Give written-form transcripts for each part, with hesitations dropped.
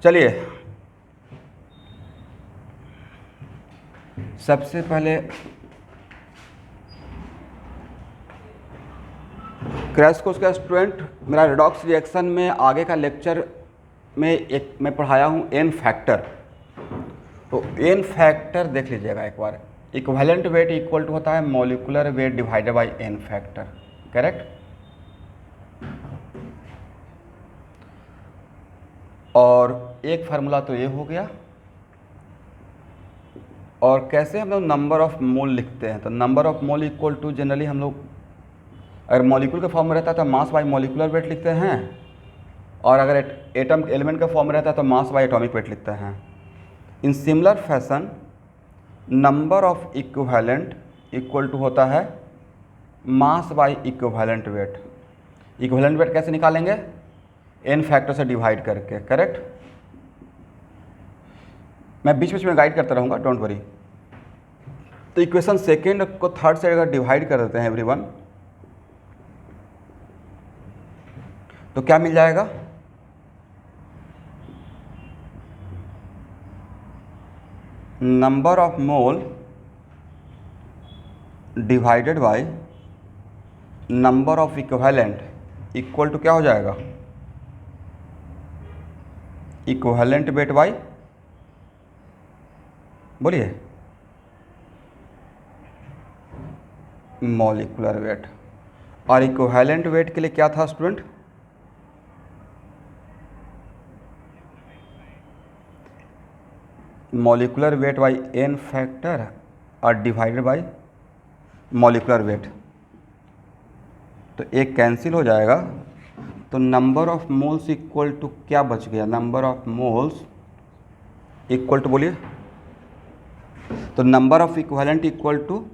चलिए सबसे पहले क्रैश कोर्स का स्टूडेंट, मेरा रेडॉक्स रिएक्शन में आगे का लेक्चर में एक मैं पढ़ाया हूँ एन फैक्टर। तो एन फैक्टर देख लीजिएगा एक बार। इक्विवेलेंट वेट इक्वल टू होता है molecular weight divided by N factor, correct. और एक फार्मूला तो ये हो गया। और कैसे हम लोग नंबर ऑफ मोल लिखते हैं, तो number of mole equal to generally हम लोग अगर मॉलिक्यूल के फॉर्म में रहता है तो मास बाय मॉलिक्यूलर वेट लिखते हैं, और अगर एटम एलिमेंट के फॉर्म में रहता है तो मास बाय एटॉमिक वेट लिखते हैं। In similar fashion number of equivalent equal to होता है mass by equivalent weight. Equivalent weight कैसे निकालेंगे? एन फैक्टर से डिवाइड करके, करेक्ट। मैं बीच बीच में गाइड करता रहूँगा, डोंट वरी। तो इक्वेशन सेकेंड को थर्ड से अगर डिवाइड कर देते हैं एवरीवन, तो क्या मिल जाएगा? Number of mole divided by number of equivalent equal to क्या हो जाएगा? इक्विवेलेंट वेट बाय, बोलिए, मॉलिक्यूलर वेट। और इक्विवेलेंट वेट के लिए क्या था student? Molecular weight by N factor और डिवाइडेड बाय मॉलिक्यूलर वेट। तो एक कैंसिल हो जाएगा, तो number of moles equal to क्या बच गया? Number of moles equal to, बोलिए, तो number of equivalent equal to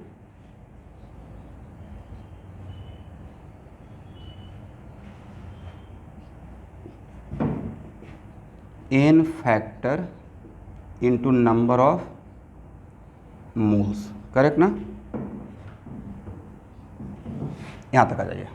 n factor into number of moles, correct ना। यहां तक आ जाइए।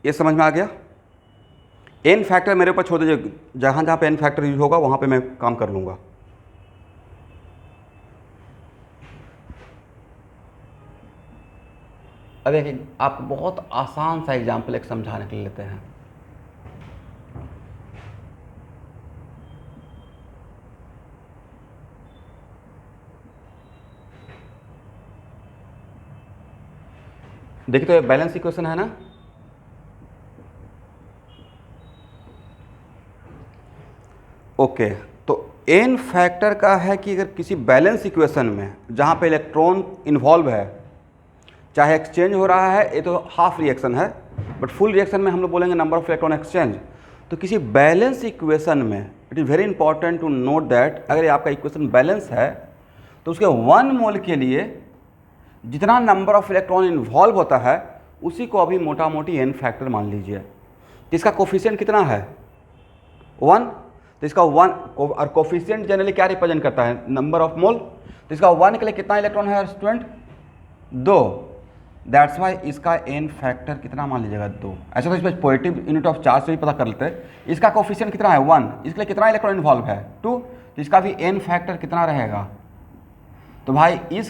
ये समझ में आ गया? एन फैक्टर मेरे ऊपर छोड़ दीजिए, जहाँ जहाँ पे एन फैक्टर यूज होगा वहाँ पे मैं काम कर लूँगा। अब देखिए, आप बहुत आसान सा एग्जाम्पल एक समझाने के लिए लेते हैं। देखिए, तो ये बैलेंस इक्वेशन है ना। ओके, तो एन फैक्टर का है कि अगर किसी बैलेंस इक्वेशन में जहाँ पे इलेक्ट्रॉन इन्वॉल्व है, चाहे एक्सचेंज हो रहा है, ये तो हाफ रिएक्शन है, बट फुल रिएक्शन में हम लोग बोलेंगे नंबर ऑफ इलेक्ट्रॉन एक्सचेंज। तो किसी बैलेंस इक्वेशन में it is very important to note that अगर आपका इक्वेशन बैलेंस है तो उसके 1 मोल के लिए जितना नंबर ऑफ इलेक्ट्रॉन इन्वॉल्व होता है उसी को अभी मोटा मोटी एन फैक्टर मान लीजिए। तो इसका कोफिशिएंट कितना है? 1। तो इसका 1, और कोफिशिएंट जनरली क्या रिप्रेजेंट करता है? नंबर ऑफ मोल। तो इसका 1 के लिए कितना इलेक्ट्रॉन है स्टूडेंट? 2। दैट्स वाई इसका एन फैक्टर कितना मान लीजिएगा? 2। ऐसा तो इसमें पॉजिटिव यूनिट ऑफ चार्ज से भी पता कर लेते हैं। इसका कोफिशिएंट कितना है? 1। इसके लिए कितना इलेक्ट्रॉन इन्वॉल्व है? 2। तो इसका भी एन फैक्टर कितना रहेगा? तो भाई इस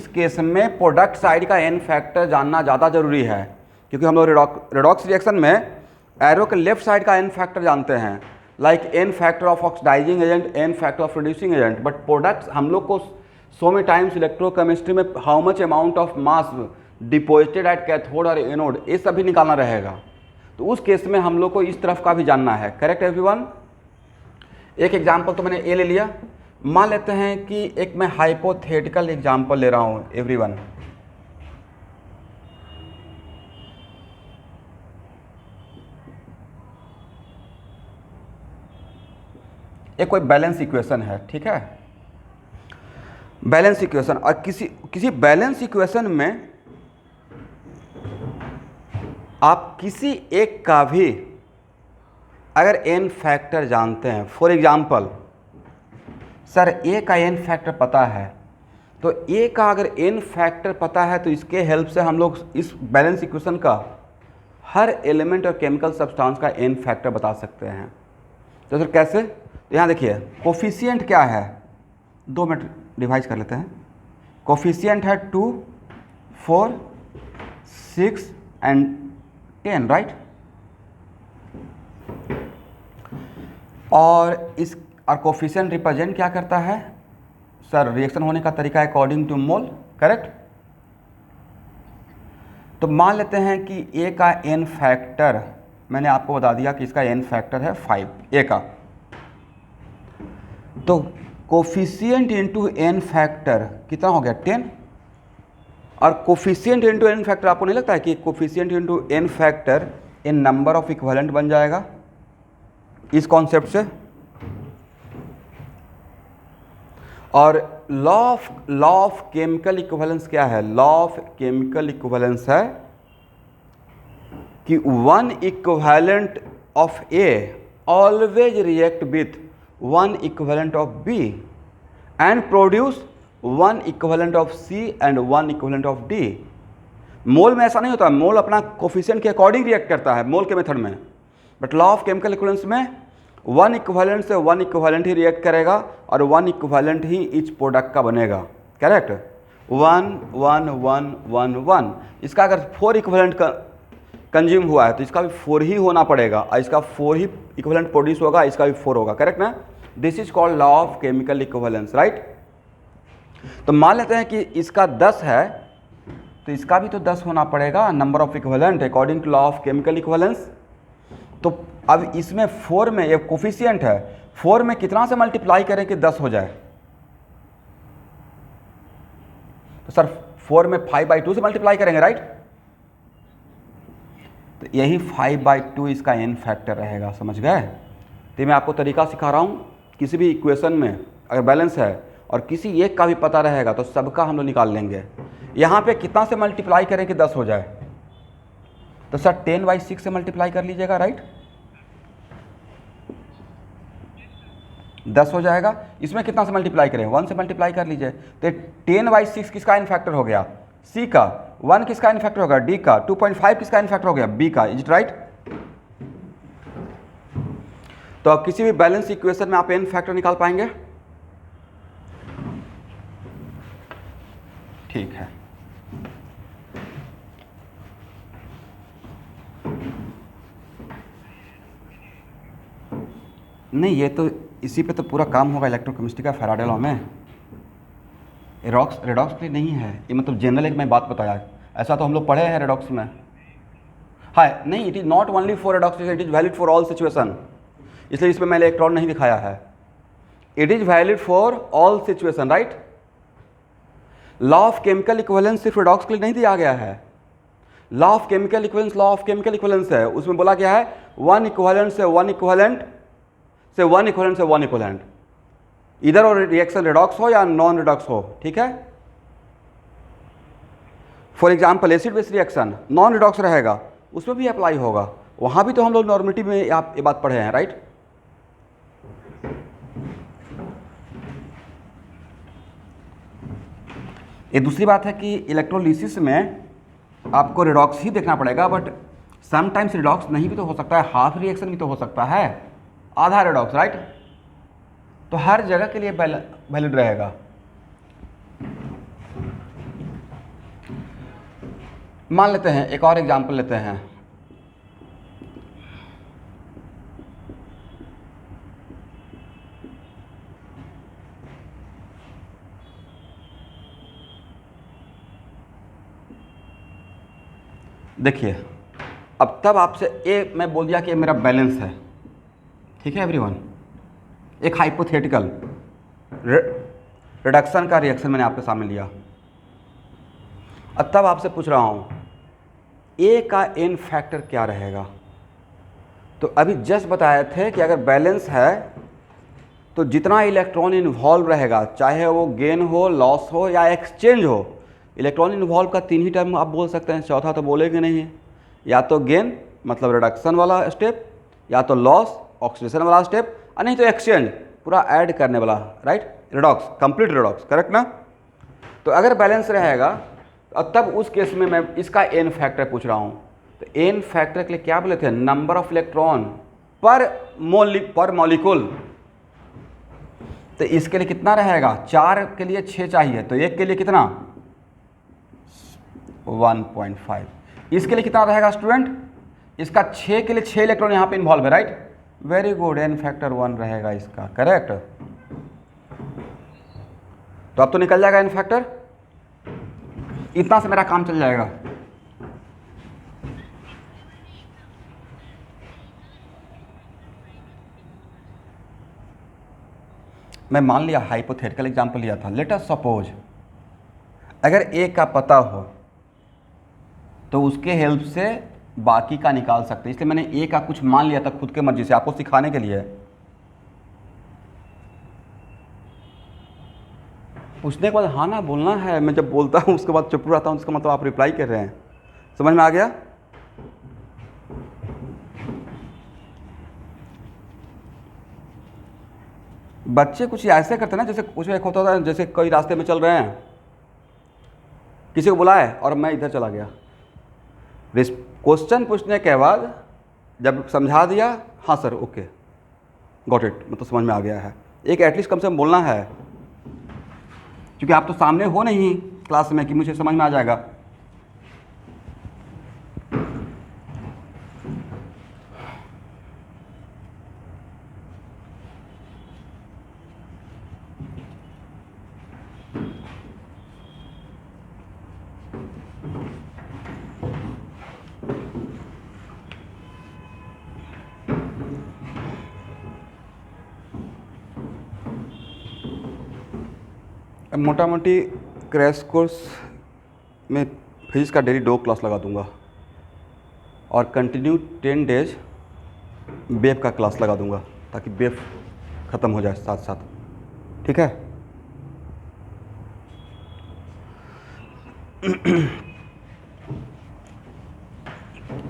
केस में प्रोडक्ट साइड का एन फैक्टर जानना ज़्यादा जरूरी है, क्योंकि हम लोग रेडॉक्स रिएक्शन में एरो के लेफ्ट साइड का एन फैक्टर जानते हैं, like n factor of oxidising agent, n factor of reducing agent. But products हम लोग को सो मेनी टाइम्स इलेक्ट्रोकेमिस्ट्री में how much amount of mass deposited at cathode और एनोड, ये सब भी निकालना रहेगा। तो उस केस में हम लोग को इस तरफ का भी जानना है, करेक्ट एवरीवन। एक एग्जाम्पल तो मैंने ए ले लिया। मान लेते हैं कि एक मैं हाइपोथेटिकल एग्जाम्पल ले रहा हूं एवरीवन। एक कोई बैलेंस इक्वेशन है, ठीक है, बैलेंस इक्वेशन। और किसी बैलेंस इक्वेशन में आप किसी एक का भी अगर एन फैक्टर जानते हैं, फॉर एग्जांपल सर ए का एन फैक्टर पता है, तो ए का अगर एन फैक्टर पता है तो इसके हेल्प से हम लोग इस बैलेंस इक्वेशन का हर एलिमेंट और केमिकल सब्सटेंस का एन फैक्टर बता सकते हैं। तो सर कैसे? तो यहाँ देखिए कोफिशिएंट क्या है, 2 मिनट रिवाइज कर लेते हैं। कोफिशिएंट है 2, 4, 6 एंड 10, राइट। और कोफिशिएंट रिप्रेजेंट क्या करता है सर? रिएक्शन होने का तरीका अकॉर्डिंग टू मोल, करेक्ट। तो मान लेते हैं कि ए का एन फैक्टर, मैंने आपको बता दिया कि इसका एन फैक्टर है 5 ए का, तो कोफिशिएंट इंटू एन फैक्टर कितना हो गया 10। और कोफिशिएंट इंटू एन फैक्टर आपको नहीं लगता है कि coefficient into n factor in number of equivalent बन जाएगा इस कॉन्सेप्ट से? और लॉ ऑफ केमिकल इक्विवेलेंस क्या है? लॉ ऑफ केमिकल इक्विवेलेंस है कि one equivalent of A always react with one equivalent of B and produce one equivalent of C and one equivalent of D. Mole में ऐसा नहीं होता, मोल अपना coefficient के अकॉर्डिंग रिएक्ट करता है मोल के मेथड में, but law of chemical equivalence में वन इक्विवेलेंट से वन इक्विवेलेंट ही रिएक्ट करेगा और वन इक्विवेलेंट ही इच प्रोडक्ट का बनेगा, करेक्ट। 1 1 1 1 1, इसका अगर 4 इक्विवेलेंट का कंज्यूम हुआ है तो इसका भी 4 ही होना पड़ेगा और इसका 4 ही इक्विवेलेंट प्रोड्यूस होगा, इसका भी 4 होगा, करेक्ट ना। This is called law of chemical equivalence, right. तो मान लेते हैं कि इसका 10 है तो इसका भी तो 10 होना पड़ेगा, number of equivalent according to law of chemical equivalence. तो अब इसमें 4 में ये कोफिशिएंट है, 4 में कितना से मल्टीप्लाई करें कि 10 हो जाए? तो सर 4 में 5/2 से मल्टीप्लाई करेंगे, राइट। तो यही 5/2 इसका एन फैक्टर रहेगा, समझ गए। तो मैं आपको तरीका सिखा रहा हूँ, किसी भी इक्वेशन में अगर बैलेंस है और किसी एक का भी पता रहेगा तो सबका हम लोग निकाल लेंगे। यहाँ पे कितना से मल्टीप्लाई करें कि 10 हो जाए? तो सर 10/6 से मल्टीप्लाई कर लीजिएगा, राइट, 10 हो जाएगा। इसमें कितना से मल्टीप्लाई करें? 1 से मल्टीप्लाई कर लीजिए। तो 10/6 किसका एन फैक्टर हो गया? सी का। 1 किसका एन फैक्टर होगा? डी का। 2.5 किसका एन फैक्टर हो गया? बी का। Is it right? तो अब किसी भी बैलेंस इक्वेशन में आप एन फैक्टर निकाल पाएंगे? ठीक है। नहीं, ये तो इसी पे तो पूरा काम होगा इलेक्ट्रोकेमिस्ट्री का, फैराडे लॉ में। रेडॉक्स के लिए नहीं है ये, मतलब जनरल एक मैं बात बताया, ऐसा तो हम लोग पढ़े हैं रेडॉक्स में। हाँ, नहीं, it is not only for redox, it is valid for all situation, इसलिए इसमें मैंने इलेक्ट्रॉन नहीं दिखाया है। It is valid for all situation, right. Law of chemical equivalence सिर्फ रेडॉक्स के लिए नहीं दिया गया है। Law of chemical equivalence, law of chemical equivalence है, उसमें बोला गया है वन इक्विवेलेंट से वन इक्विवेलेंट से वन इक्विवेलेंट से वन इक्विवेलेंट, इधर और रिएक्शन रेडॉक्स हो या नॉन रेडॉक्स हो, ठीक है। For example acid base reaction non redox रहेगा, उसमें भी अप्लाई होगा, वहां भी तो हम लोग नॉर्मेटिव में आप ये बात पढ़े हैं, राइट। ये दूसरी बात है कि इलेक्ट्रोलिसिस में आपको रेडॉक्स ही देखना पड़ेगा, बट समटाइम्स रेडॉक्स नहीं भी तो हो सकता है, हाफ रिएक्शन भी तो हो सकता है, आधा रेडॉक्स, राइट। तो हर जगह के लिए वैलिड रहेगा। मान लेते हैं एक और एग्जांपल लेते हैं। देखिए, अब तब आपसे ए मैं बोल दिया कि मेरा बैलेंस है, ठीक है एवरीवन। एक हाइपोथेटिकल रिडक्शन का रिएक्शन मैंने आपके सामने लिया, अब तब आपसे पूछ रहा हूँ ए का एन फैक्टर क्या रहेगा। तो अभी जस्ट बताए थे कि अगर बैलेंस है तो जितना इलेक्ट्रॉन इन्वॉल्व रहेगा, चाहे वो गेन हो, लॉस हो या एक्सचेंज हो, इलेक्ट्रॉन इन्वॉल्व का 3 ही टर्म आप बोल सकते हैं, चौथा तो बोलेंगे नहीं। या तो गेन मतलब रिडक्शन वाला स्टेप, या तो लॉस ऑक्सीडेशन वाला स्टेप, और नहीं तो एक्सचेंज पूरा ऐड करने वाला, right, redox, complete redox, correct ना। तो अगर बैलेंस रहेगा और तब उस केस में मैं इसका एन फैक्टर पूछ रहा हूँ, तो एन फैक्टर के लिए क्या बोले थे, नंबर ऑफ इलेक्ट्रॉन पर मॉलिक्यूल। तो इसके लिए कितना रहेगा, 4 के लिए 6 चाहिए, तो एक के लिए कितना 1.5। इसके लिए कितना रहेगा स्टूडेंट, इसका 6 के लिए 6 इलेक्ट्रॉन यहाँ पे इन्वॉल्व है, right, very good, n factor 1 रहेगा इसका, करेक्ट। तो अब तो निकल जाएगा एन फैक्टर, इतना से मेरा काम चल जाएगा। मैं मान लिया हाइपोथेटिकल एग्जांपल लिया था, लेट अस सपोज अगर ए का पता हो तो उसके हेल्प से बाकी का निकाल सकते हैं, इसलिए मैंने ए का कुछ मान लिया था खुद के मर्जी से, आपको सिखाने के लिए। पूछने के बाद हाँ ना बोलना है, मैं जब बोलता हूँ उसके बाद चुप रहता हूँ, उसका मतलब आप रिप्लाई कर रहे हैं। समझ में आ गया। बच्चे कुछ ऐसे करते हैं ना, जैसे कुछ एक होता था, जैसे कोई रास्ते में चल रहे हैं, किसी को बुलाए और मैं इधर चला गया, क्वेश्चन पूछने के बाद जब समझा दिया, हाँ सर ओके गॉट इट, मतलब समझ में आ गया है, एक एटलीस्ट कम से कम बोलना है, क्योंकि आप तो सामने हो नहीं क्लास में कि मुझे समझ में आ जाएगा। मोटा मोटी क्रैश कोर्स में फिजिक्स का डेली 2 क्लास लगा दूंगा और कंटिन्यू 10 डेज वेव का क्लास लगा दूंगा, ताकि वेव ख़त्म हो जाए साथ साथ, ठीक है।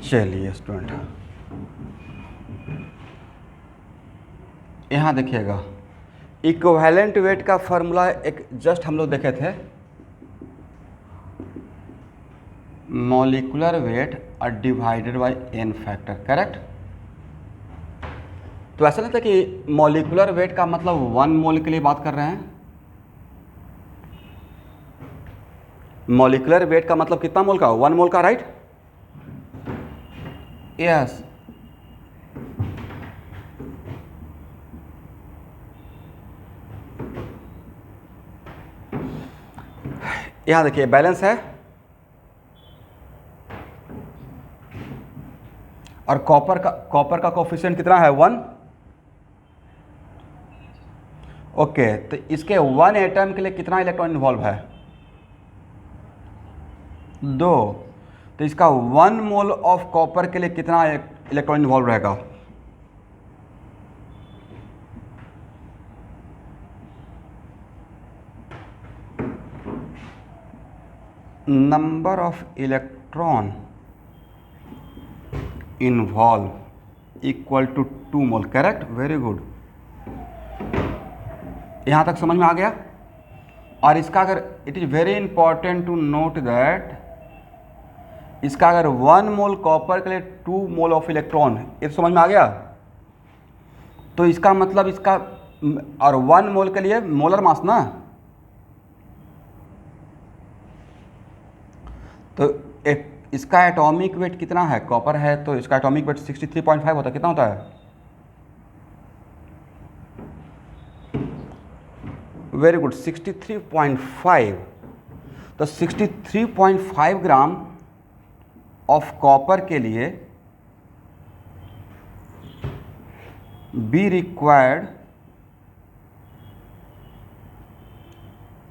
चलिए स्टूडेंट, यहाँ देखिएगा, इक्विवेलेंट वेट का फॉर्मूला एक जस्ट हम लोग देखे थे, मॉलिक्यूलर वेट और divided by N factor, correct. तो ऐसा लगता है कि मॉलिक्यूलर वेट का मतलब 1 मोल के लिए बात कर रहे हैं। मॉलिक्यूलर वेट का मतलब कितना मोल का, 1 मोल का, राइट, यस। यहां देखिए बैलेंस है और कॉपर का कोफिशिएंट कितना है, 1। ओके, तो इसके 1 एटम के लिए कितना इलेक्ट्रॉन इन्वॉल्व है, 2। तो इसका 1 मोल ऑफ कॉपर के लिए कितना इलेक्ट्रॉन इन्वॉल्व रहेगा, number of electron involve equal to 2 mole, correct, very good. यहां तक समझ में आ गया। और इसका अगर, it is very important to note that, इसका अगर 1 मोल कॉपर के लिए 2 मोल ऑफ इलेक्ट्रॉन, ये समझ में आ गया। तो इसका मतलब इसका, और 1 मोल के लिए मोलर मास ना, तो इसका एटॉमिक वेट कितना है, कॉपर है तो इसका एटॉमिक वेट 63.5 होता है, कितना होता है, वेरी गुड, 63.5। तो 63.5 ग्राम ऑफ कॉपर के लिए be required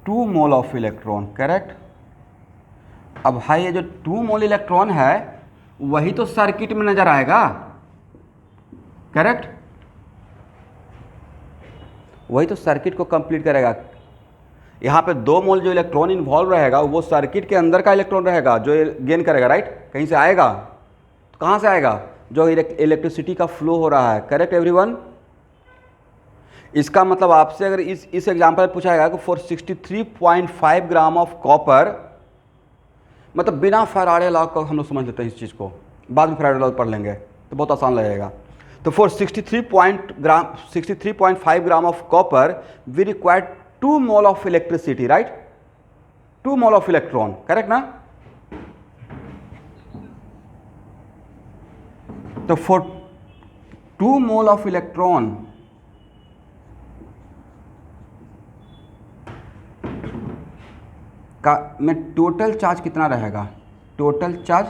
2 mole of electron, correct. अब भाई ये जो 2 मोल इलेक्ट्रॉन है वही तो सर्किट में नजर आएगा, करेक्ट, वही तो सर्किट को कंप्लीट करेगा। यहाँ पे 2 मोल जो इलेक्ट्रॉन इन्वॉल्व रहेगा वो सर्किट के अंदर का इलेक्ट्रॉन रहेगा जो गेन करेगा, राइट, कहीं से आएगा। कहाँ से आएगा? जो इलेक्ट्रिसिटी का फ्लो हो रहा है। Correct everyone? इसका मतलब आपसे अगर इस एग्जाम्पल में पूछा जाएगा कि फॉर 63.5 ग्राम ऑफ कॉपर, मतलब बिना फैराडे लॉ को हम लोग समझ लेते हैं इस चीज़ को, बाद में फैराडे लॉ पढ़ लेंगे तो बहुत आसान लगेगा। तो for 63.5 gram of copper we require 2 mole of electricity, right? 2 mole of electron, correct ना? तो फॉर 2 मोल ऑफ इलेक्ट्रॉन का में टोटल चार्ज कितना रहेगा? टोटल चार्ज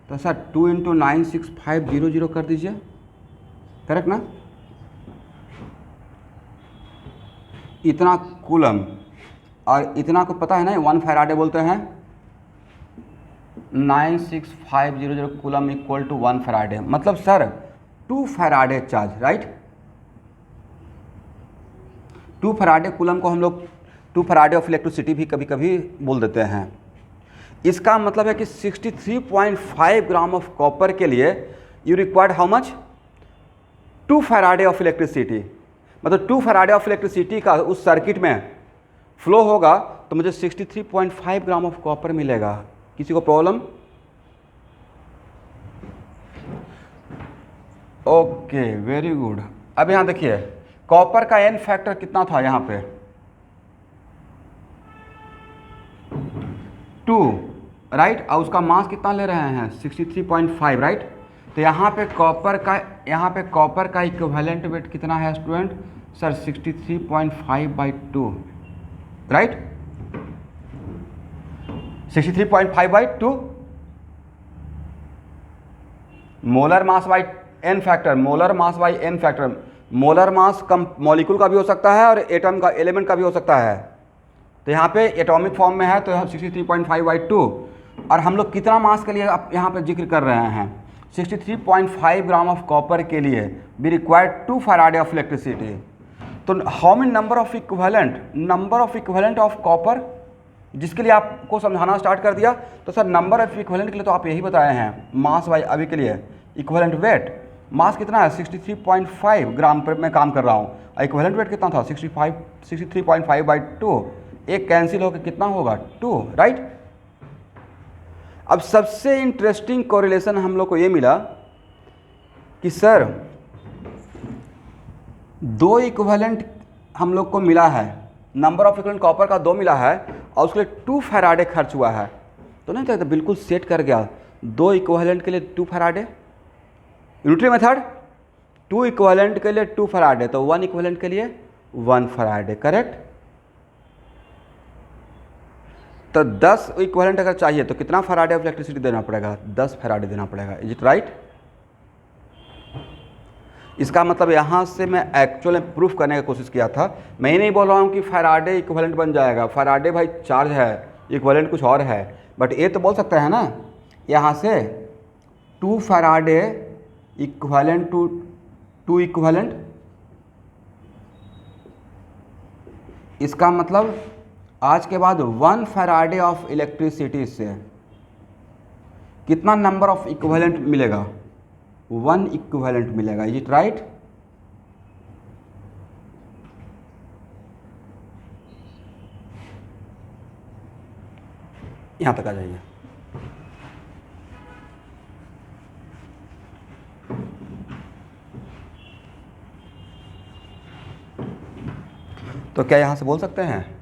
तो सर 2 × 96500 कर दीजिए, करेक्ट ना? इतना कूलम, और इतना को पता है ना 1 फैराडे बोलते हैं। 96500 कूलम इक्वल टू 1 फैराडे, मतलब sir 2 Faraday charge, right? 2 Faraday coulomb को हम लोग 2 फैराडे ऑफ इलेक्ट्रिसिटी भी कभी कभी बोल देते हैं। इसका मतलब है कि 63.5 ग्राम ऑफ कॉपर के लिए you required how much? 2 faraday of electricity. मतलब 2 फैराडे ऑफ इलेक्ट्रिसिटी का उस सर्किट में फ्लो होगा तो मुझे 63.5 ग्राम ऑफ कॉपर मिलेगा। किसी को प्रॉब्लम? Okay, very good. अब यहाँ देखिए कॉपर का एन फैक्टर कितना था यहाँ पे? 2, राइट? और उसका मास कितना ले रहे हैं? 63.5, राइट? तो यहाँ पे कॉपर का इक्विवेलेंट वेट कितना है student? Sir 63.5/2, right? 63.5/2 molar mass by n factor, molar mass by n factor. Molar mass कम मॉलिक्यूल का भी हो सकता है और एटम का, एलिमेंट का भी हो सकता है। तो यहाँ पे एटॉमिक फॉर्म में है तो 63.5/2, और हम लोग कितना मास के लिए आप यहाँ पे जिक्र कर रहे हैं? 63.5 ग्राम ऑफ कॉपर के लिए we required 2 faraday of electricity. तो how many number of equivalent of copper, जिसके लिए आपको समझाना स्टार्ट कर दिया। तो सर नंबर ऑफ इक्विवेलेंट के लिए तो आप यही बताए हैं, मास बाई अभी के लिए इक्विवेलेंट वेट। मास कितना है? 63.5 ग्राम पर मैं काम कर रहा हूँ, और इक्विवेलेंट वेट कितना था? 63.5/2। एक कैंसिल होकर कितना होगा? 2, राइट? अब सबसे इंटरेस्टिंग कोरिलेशन हम लोग को ये मिला कि सर 2 इक्विवेलेंट हम लोग को मिला है, नंबर ऑफ इक्विवेलेंट कॉपर का 2 मिला है, और उसके लिए 2 फैराडे खर्च हुआ है। तो नहीं कहते बिल्कुल सेट कर गया, 2 इक्विवेलेंट के लिए 2 फैराडे। यूनिटरी मेथड, 2 इक्विवेलेंट के लिए 2 फैराडे, तो 1 इक्विवेलेंट के लिए 1 फैराडे, करेक्ट? तो 10 इक्विवेलेंट अगर चाहिए तो कितना फैराडे ऑफ इलेक्ट्रिसिटी देना पड़ेगा? 10 फैराडे देना पड़ेगा। Is it right? इसका मतलब यहाँ से मैं एक्चुअल में प्रूफ करने की कोशिश किया था। मैं ये नहीं बोल रहा हूँ कि फैराडे इक्विवेलेंट बन जाएगा। फैराडे भाई चार्ज है, इक्विवेलेंट कुछ और है। बट ये तो बोल सकते हैं ना यहाँ से 2 फैराडे इक्विवेलेंट टू 2 इक्विवेलेंट। इसका मतलब आज के बाद 1 फैराडे ऑफ इलेक्ट्रिसिटी से कितना नंबर ऑफ इक्विवेलेंट मिलेगा? 1 इक्विवेलेंट मिलेगा। Is it right? यहां तक आ जाइए। तो क्या यहां से बोल सकते हैं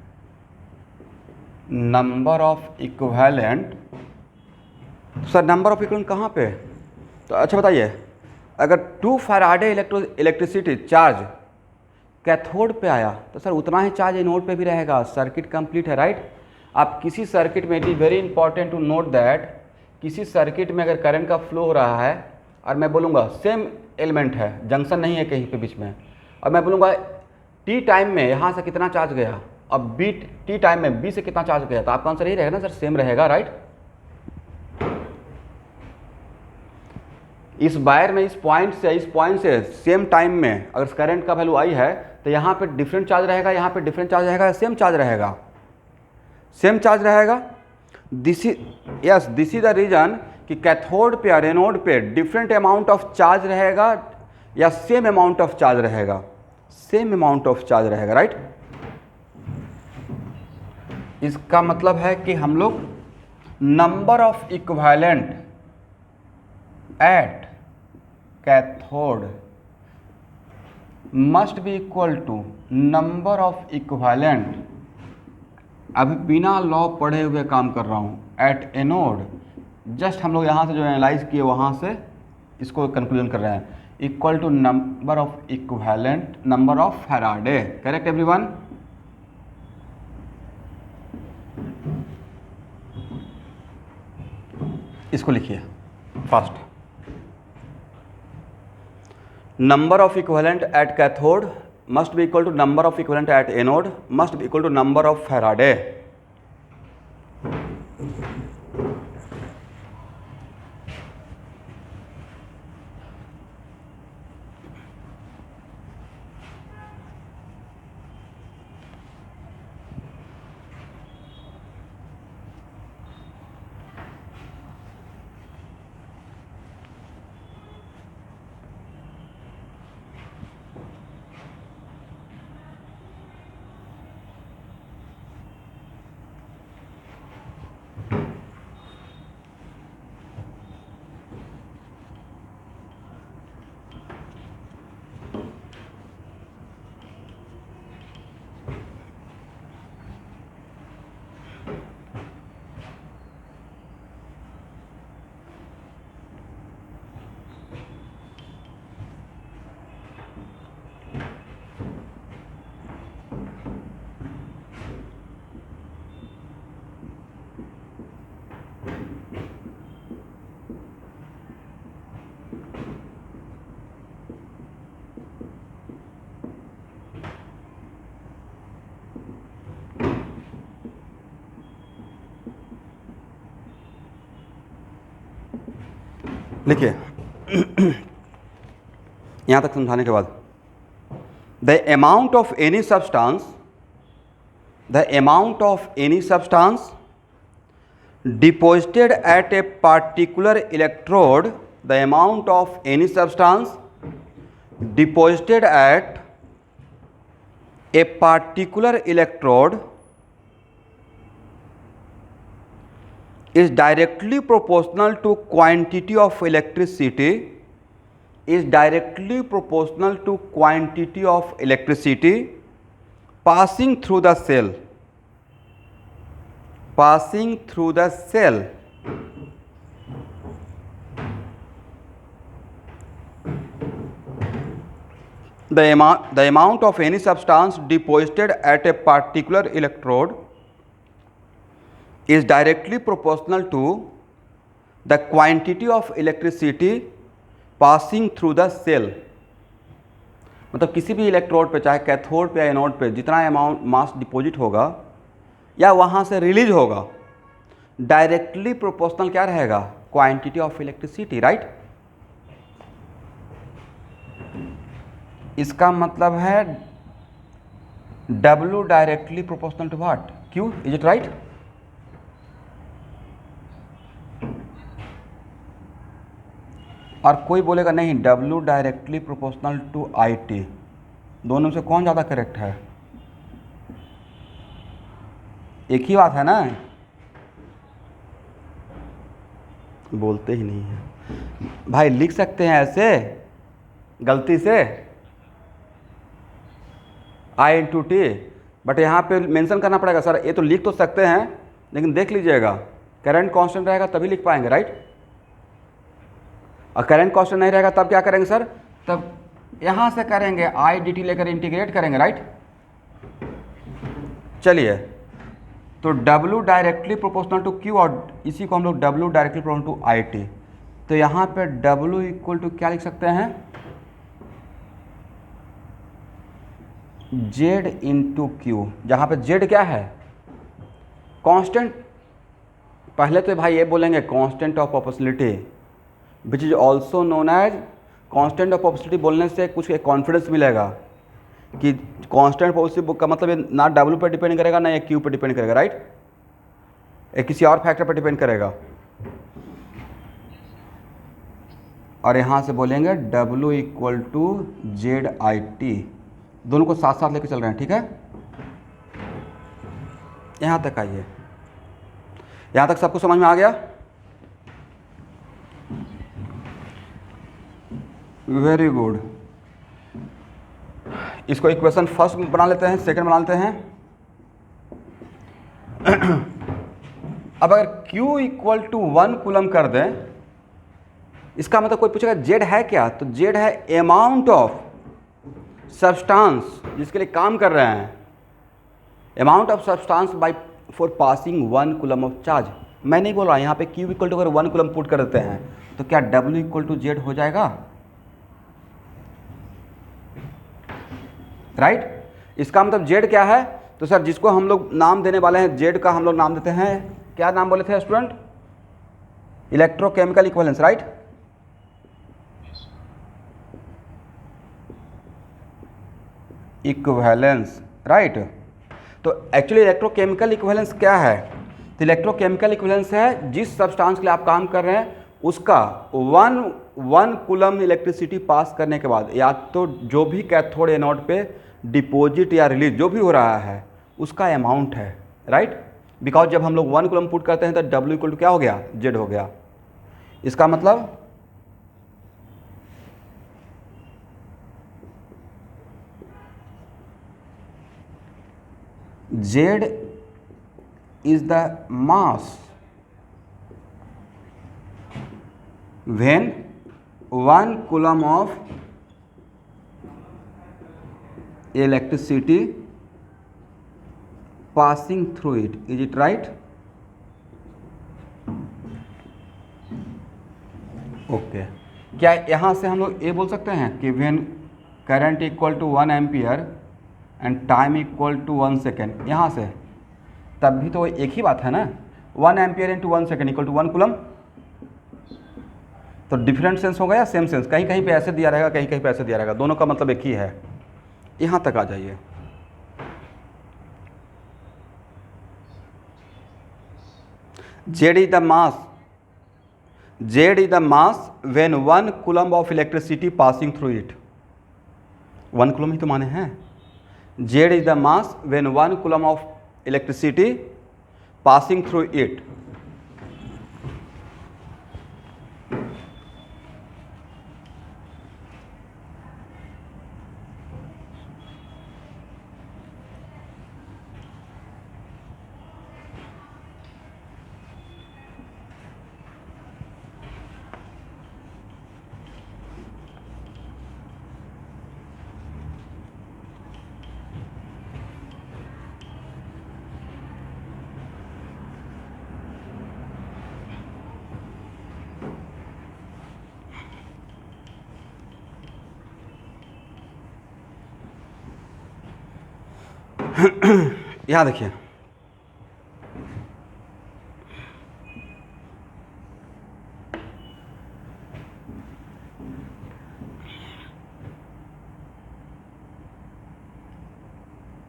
number of equivalent? Sir number of equivalent कहाँ पे? तो अच्छा बताइए, अगर 2 फैराडे इलेक्ट्रिसिटी चार्ज कैथोड पे आया तो सर उतना ही चार्ज एनोड पे भी रहेगा। सर्किट कंप्लीट है, राइट? आप किसी सर्किट में, it is very important to note that, किसी सर्किट में अगर करंट का फ्लो हो रहा है और मैं बोलूँगा सेम एलिमेंट है, जंक्शन नहीं है कहीं पे बीच में, और मैं बोलूँगा टी टाइम में यहाँ से कितना चार्ज गया, अब बी टी टाइम में बी से कितना चार्ज गया, तो आपका आंसर यही रहेगा ना सर, सेम रहेगा, राइट? इस वायर में इस पॉइंट से सेम टाइम में अगर करंट का वैल्यू आई है तो यहाँ पे डिफरेंट चार्ज रहेगा, यहाँ पे डिफरेंट चार्ज रहेगा, सेम चार्ज रहेगा, सेम चार्ज रहेगा। दिस इज द रीजन कि कैथोड पे या एनोड पे डिफरेंट अमाउंट ऑफ चार्ज रहेगा या सेम अमाउंट ऑफ चार्ज रहेगा? सेम अमाउंट ऑफ चार्ज रहेगा, राइट। इसका मतलब है कि हम लोग number of equivalent at cathode must be equal to number of equivalent, अभी बिना लॉ पढ़े हुए काम कर रहा हूँ, एट एनोड। जस्ट हम लोग यहाँ से जो एनालाइज किए वहाँ से इसको कंक्लूजन कर रहे हैं, equal to number of equivalent number of Faraday. Correct everyone? इसको लिखिए fast. Number of equivalent at cathode must be equal to number of equivalent at anode must be equal to number of Faraday. लिखिए यहाँ तक समझाने के बाद, the amount of any substance deposited at a particular electrode, the amount of any substance deposited at a particular electrode is directly proportional to quantity of electricity, passing through the cell, the amount of any substance deposited at a particular electrode is directly proportional to the quantity of electricity passing through the cell। मतलब किसी भी electrode पे, चाहे cathode पे या anode पे, जितना amount मास deposit होगा या वहाँ से रिलीज होगा, डायरेक्टली प्रोपोर्शनल क्या रहेगा? Quantity of electricity, right. इसका मतलब है W directly proportional to what? Q, is it right? और कोई बोलेगा नहीं, W directly proportional to IT। दोनों में से कौन ज़्यादा करेक्ट है? एक ही बात है ना, बोलते ही नहीं है भाई। लिख सकते हैं ऐसे गलती से I/T, बट यहाँ पे मेंशन करना पड़ेगा। सर ये तो लिख तो सकते हैं, लेकिन देख लीजिएगा करंट कांस्टेंट रहेगा तभी लिख पाएंगे, राइट। और करंट कांस्टेंट नहीं रहेगा तब क्या करेंगे सर? तब यहाँ से करेंगे I/dt लेकर इंटीग्रेट करेंगे, राइट। चलिए, तो W directly proportional to Q और इसी को हम लोग W directly proportional to IT। तो यहाँ पे W इक्वल टू क्या लिख सकते हैं? Z इंटू Q, जहाँ पे Z क्या है? कांस्टेंट। पहले तो भाई ये बोलेंगे constant of proportionality, which is also known as constant of proportionality. बोलने से कुछ कॉन्फिडेंस मिलेगा कि कांस्टेंट प्रोपोर्शनलिटी का मतलब ये ना W पर डिपेंड करेगा ना ये Q पर डिपेंड करेगा, राइट। ये किसी और फैक्टर पर डिपेंड करेगा। और यहाँ से बोलेंगे W इक्वल टू ZIT, दोनों को साथ साथ लेके चल रहे हैं, ठीक है। यहाँ तक आइए, यहाँ तक सबको समझ में आ गया? Very good. इसको इक्वेशन फर्स्ट में बना लेते हैं, सेकंड बना लेते हैं। अब अगर Q इक्वल टू 1 कूलम कर दें, इसका मतलब कोई पूछेगा Z है क्या, तो Z है अमाउंट ऑफ सब्सटेंस जिसके लिए काम कर रहे हैं, amount of substance by for passing 1 coulomb of charge. मैं नहीं बोल रहा, यहाँ पे Q इक्वल टू अगर 1 कूलम पुट कर देते हैं तो क्या W इक्वल टू Z हो जाएगा, राइट? इसका मतलब Z क्या है, तो सर जिसको हम लोग नाम देने वाले हैं Z का हम लोग नाम देते हैं, क्या नाम बोले थे student? Electrochemical equivalence, right? Equivalence, right. तो एक्चुअली इलेक्ट्रोकेमिकल इक्विवेलेंस क्या है, तो इलेक्ट्रोकेमिकल इक्विवेलेंस है जिस सब्सटेंस के लिए आप काम कर रहे हैं उसका 1 कूलम इलेक्ट्रिसिटी पास करने के बाद, या तो जो भी कैथोड एनोड पे डिपॉजिट या रिलीज जो भी हो रहा है उसका अमाउंट है, राइट। बिकॉज जब हम लोग 1 कूलम पुट करते हैं तो W इक्वल टू क्या हो गया, Z हो गया। इसका मतलब Z is the mass when 1 coulomb of electricity passing through it. Is it right? Okay क्या यहाँ से हम लोग ये बोल सकते हैं कि when current equal to 1 ampere and time equal to 1 second, यहाँ से तब भी तो एक ही बात है ना, 1 ampere into 1 second equal to 1 coulomb. तो डिफरेंट सेंस होगा या सेम सेंस? कहीं कहीं पे ऐसे दिया रहेगा, कहीं कहीं पे ऐसे दिया रहेगा, दोनों का मतलब एक ही है। यहाँ तक आ जाइए। Z is the mass, Z is the mass when 1 coulomb of electricity passing through it. 1 coulomb ही तो माने हैं। Z is the mass when 1 coulomb of electricity passing through it. यहाँ देखिए,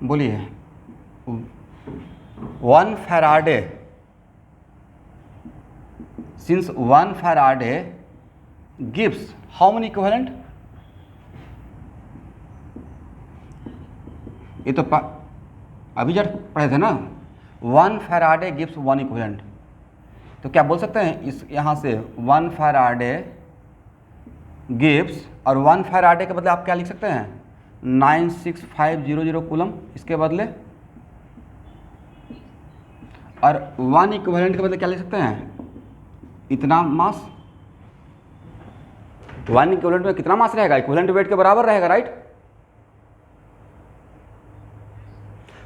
बोलिए 1 Faraday, since 1 Faraday gives how many equivalent? ये तो अभी जब पढ़े थे ना, 1 फैराडे गिव्स 1 इक्विवेलेंट। तो क्या बोल सकते हैं इस यहाँ से 1 फैराडे गिव्स, और 1 फैराडे के बदले आप क्या लिख सकते हैं 96500 कूलम इसके बदले, और 1 इक्विवेलेंट के बदले क्या लिख सकते हैं इतना मास। 1 इक्विवेलेंट में कितना मास रहेगा, इक्विवेलेंट वेट के बराबर रहेगा, right.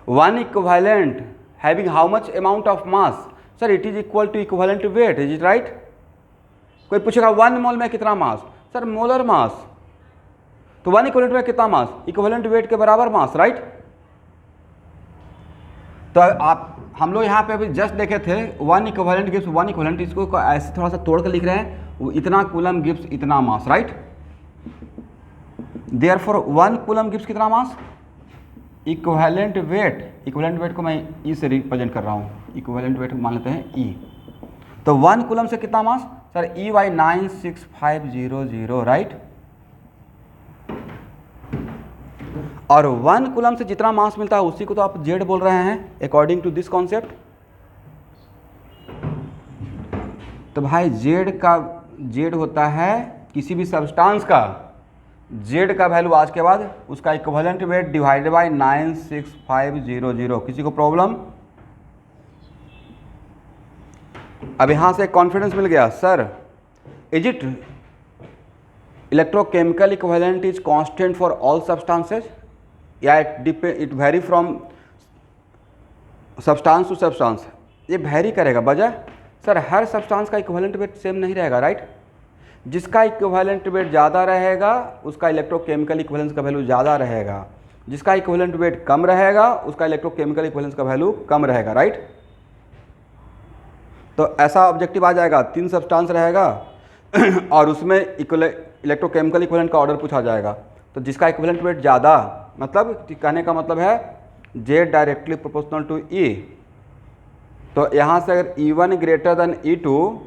1 equivalent having how much amount of mass? Sir, it is equal to equivalent weight, is it right? कोई पूछेगा 1 मोल में कितना मास, सर मोलर मास। तो 1 इक्विवेलेंट में कितना मास, इक्विवेलेंट वेट के बराबर मास, राइट। तो आप हम लोग यहाँ पे अभी जस्ट देखे थे 1 इक्विवेलेंट गिव्स 1 इक्विवेलेंट, इसको ऐसे थोड़ा सा तोड़ कर लिख रहे हैं, वो इतना कूलम गिव्स इतना मास, राइट। देयरफॉर 1 कूलम गिव्स कितना मास, इक्विवेलेंट वेट। इक्विवेलेंट वेट को मैं ई से रिप्रेजेंट कर रहा हूँ, इक्विवेलेंट वेट मान लेते हैं ई। तो 1 कूलम से कितना मास, सर EY9650 राइट। और 1 कूलम से जितना मास मिलता है उसी को तो आप जेड बोल रहे हैं अकॉर्डिंग टू दिस कॉन्सेप्ट। तो भाई जेड होता है किसी भी सब्सटेंस का जेड का वैल्यू आज के बाद उसका इक्विवेलेंट वेट डिवाइडेड बाय 96500। किसी को प्रॉब्लम? अब यहाँ से कॉन्फिडेंस मिल गया sir. Is it electrochemical equivalent is constant for all substances या it vary from substance to substance? ये वेरी करेगा। वजह सर हर सब्सटेंस का इक्विवेलेंट वेट सेम नहीं रहेगा राइट। जिसका इक्विवेलेंट वेट ज़्यादा रहेगा उसका इलेक्ट्रोकेमिकल इक्विवेलेंस का वैल्यू ज़्यादा रहेगा, जिसका इक्विवेलेंट वेट कम रहेगा उसका इलेक्ट्रोकेमिकल इक्विवेलेंस का वैल्यू कम रहेगा राइट। तो ऐसा ऑब्जेक्टिव आ जाएगा, 3 सब्सटेंस रहेगा और उसमें इलेक्ट्रोकेमिकल इक्विवेलेंट का ऑर्डर पूछा जाएगा। तो जिसका इक्विवेलेंट वेट ज़्यादा, मतलब कहने का मतलब है J directly proportional to E। तो यहाँ से अगर E1 greater than E2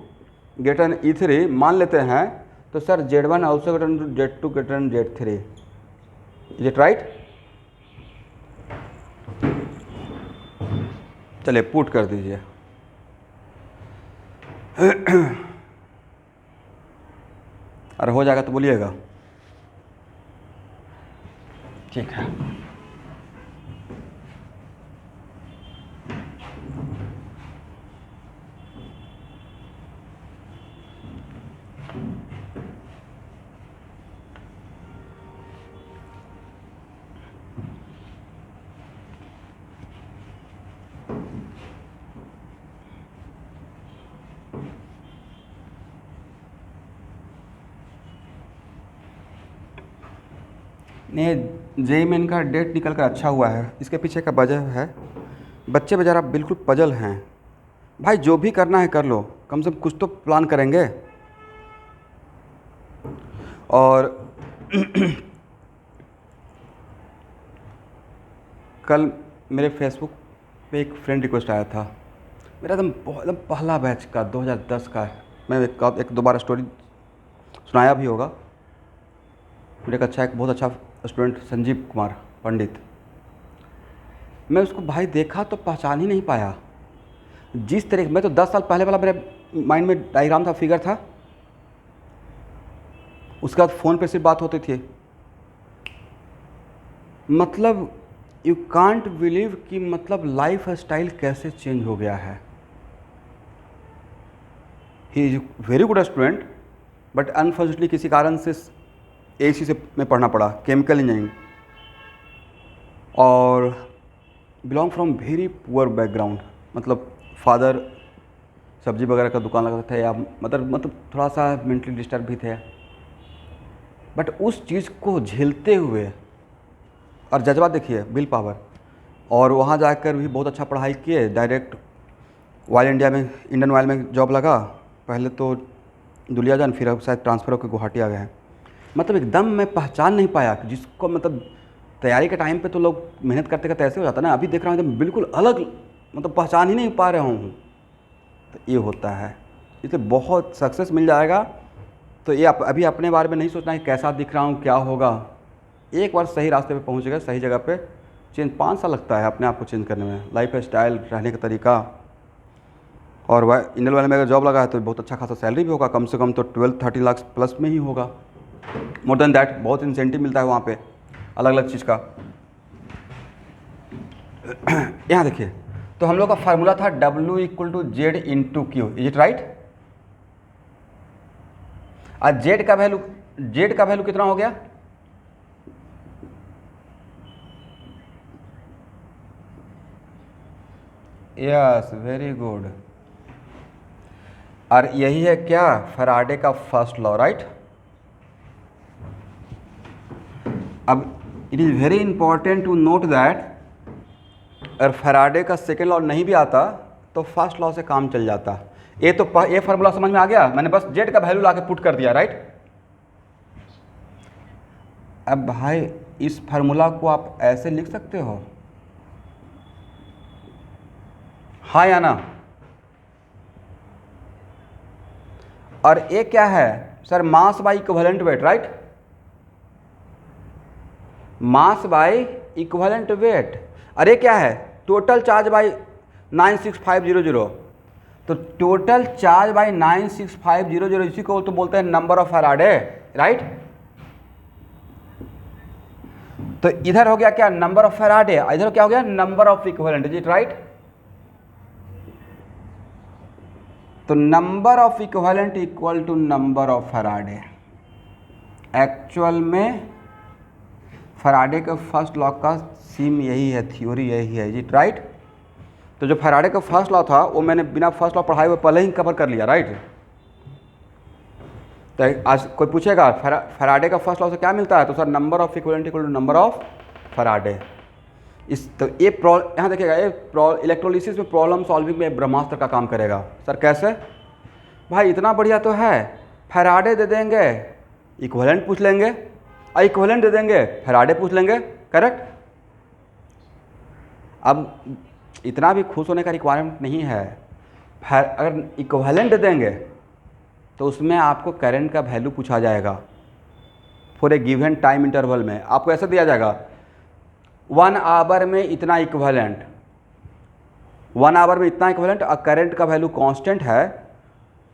greater than E3 मान लेते हैं तो sir Z1 also greater than Z2 greater than Z3। Is it right? चलिए पुट कर दीजिए। अरे हो जाएगा तो बोलिएगा। ठीक है। नहीं जेई मेन का डेट निकल कर अच्छा हुआ है। इसके पीछे का वजह है बच्चे बेचारा बिल्कुल पजल हैं। भाई जो भी करना है कर लो, कम से कम कुछ तो प्लान करेंगे। और कल मेरे फेसबुक पे एक फ्रेंड रिक्वेस्ट आया था, मेरा एकदम पहला बैच का 2010 का है। मैं एक दो बार स्टोरी सुनाया भी होगा। मेरा एक बहुत अच्छा स्टूडेंट संजीव कुमार पंडित, मैं उसको भाई देखा तो पहचान ही नहीं पाया। जिस तरीके मैं तो 10 साल पहले वाला मेरे माइंड में डायग्राम था, फिगर था। उसके बाद फ़ोन पे सिर्फ बात होती थी। मतलब यू कांट बिलीव कि मतलब लाइफ स्टाइल कैसे चेंज हो गया है। He is very good student but unfortunately किसी कारण से AC से में पढ़ना पड़ा, केमिकल इंजीनियरिंग, और belong from very poor background. मतलब फादर सब्जी वगैरह का दुकान लगाते थे या मतलब थोड़ा सा मेंटली डिस्टर्ब भी थे। बट उस चीज़ को झेलते हुए, और जज्बा देखिए, विल पावर, और वहाँ जाकर भी बहुत अच्छा पढ़ाई किए। डायरेक्ट इंडियन ऑयल में जॉब लगा। पहले तो दुलियाजान, फिर अब शायद ट्रांसफ़र होकर गुवाहाटी आ गए हैं। मतलब एकदम मैं पहचान नहीं पाया जिसको, मतलब तैयारी के टाइम पे तो लोग मेहनत करते करते ऐसे हो जाता है ना। अभी देख रहा हूँ एकदम बिल्कुल अलग, मतलब पहचान ही नहीं पा रहा हूँ। तो ये होता है, इसलिए बहुत सक्सेस मिल जाएगा। तो ये अभी अपने बारे में नहीं सोचना है कैसा दिख रहा हूँ, क्या होगा। एक बार सही रास्ते पे पहुँच गए, सही जगह पे, चेंज 5 साल लगता है अपने आप को चेंज करने में, लाइफ स्टाइल, रहने का तरीका। और वह इंडियन ऑयल में अगर जॉब लगा है तो बहुत अच्छा खासा सैलरी भी होगा, कम से कम तो 12-13 लाख प्लस में ही होगा। मोर देन दैट बहुत इंसेंटिव मिलता है वहाँ पे अलग अलग चीज़ का। यहाँ देखिए, तो हम लोग का फार्मूला था W = Z × Q। Is it right? आज Z का वैल्यू कितना हो गया? Yes, very good. और यही है क्या? फैराडे का फर्स्ट लॉ, राइट? अब it is very important to note that अगर फैराडे का सेकेंड लॉ नहीं भी आता तो फर्स्ट लॉ से काम चल जाता। ये फार्मूला समझ में आ गया? मैंने बस जेड का वैल्यू लाके पुट कर दिया, राइट? अब भाई इस फार्मूला को आप ऐसे लिख सकते हो, हाँ या ना? और ए क्या है sir, mass by equivalent weight, right, mass by equivalent weight. अरे क्या है, टोटल चार्ज बाई 96500, तो टोटल चार्ज बाई 96500, इसी को तो बोलते हैं नंबर ऑफ फैराडे, राइट। तो इधर हो गया क्या, नंबर ऑफ फैराडे, इधर क्या हो गया, number of equivalent, is it right. तो number of equivalent equal to number of faraday. Actual में फैराडे का फर्स्ट लॉ का सीम यही है, थ्योरी यही है, इज इट राइट। तो जो फैराडे का फर्स्ट लॉ था वो मैंने बिना फर्स्ट लॉ पढ़ाए हुए पहले ही कवर कर लिया, राइट। तो आज कोई पूछेगा फैराडे का फर्स्ट लॉ से क्या मिलता है, तो sir number of equivalent equal to number of Faraday. इस तो ये यहाँ देखिएगा, ये इलेक्ट्रोलिसिस में प्रॉब्लम सॉल्विंग में ब्रह्मास्त्र का काम करेगा। सर कैसे भाई, इतना बढ़िया तो है, फैराडे दे देंगे इक्विवेलेंट पूछ लेंगे, और इक्विवेलेंट दे देंगे फैराडे पूछ लेंगे, करेक्ट। अब इतना भी खुश होने का रिक्वायरमेंट नहीं है। अगर इक्विवेलेंट दे देंगे तो उसमें आपको करंट का वैल्यू पूछा जाएगा for a given time interval में। आपको ऐसा दिया जाएगा 1 आवर में इतना इक्विवेलेंट, 1 आवर में इतना इक्विवेलेंट, और करंट का वैल्यू कांस्टेंट है,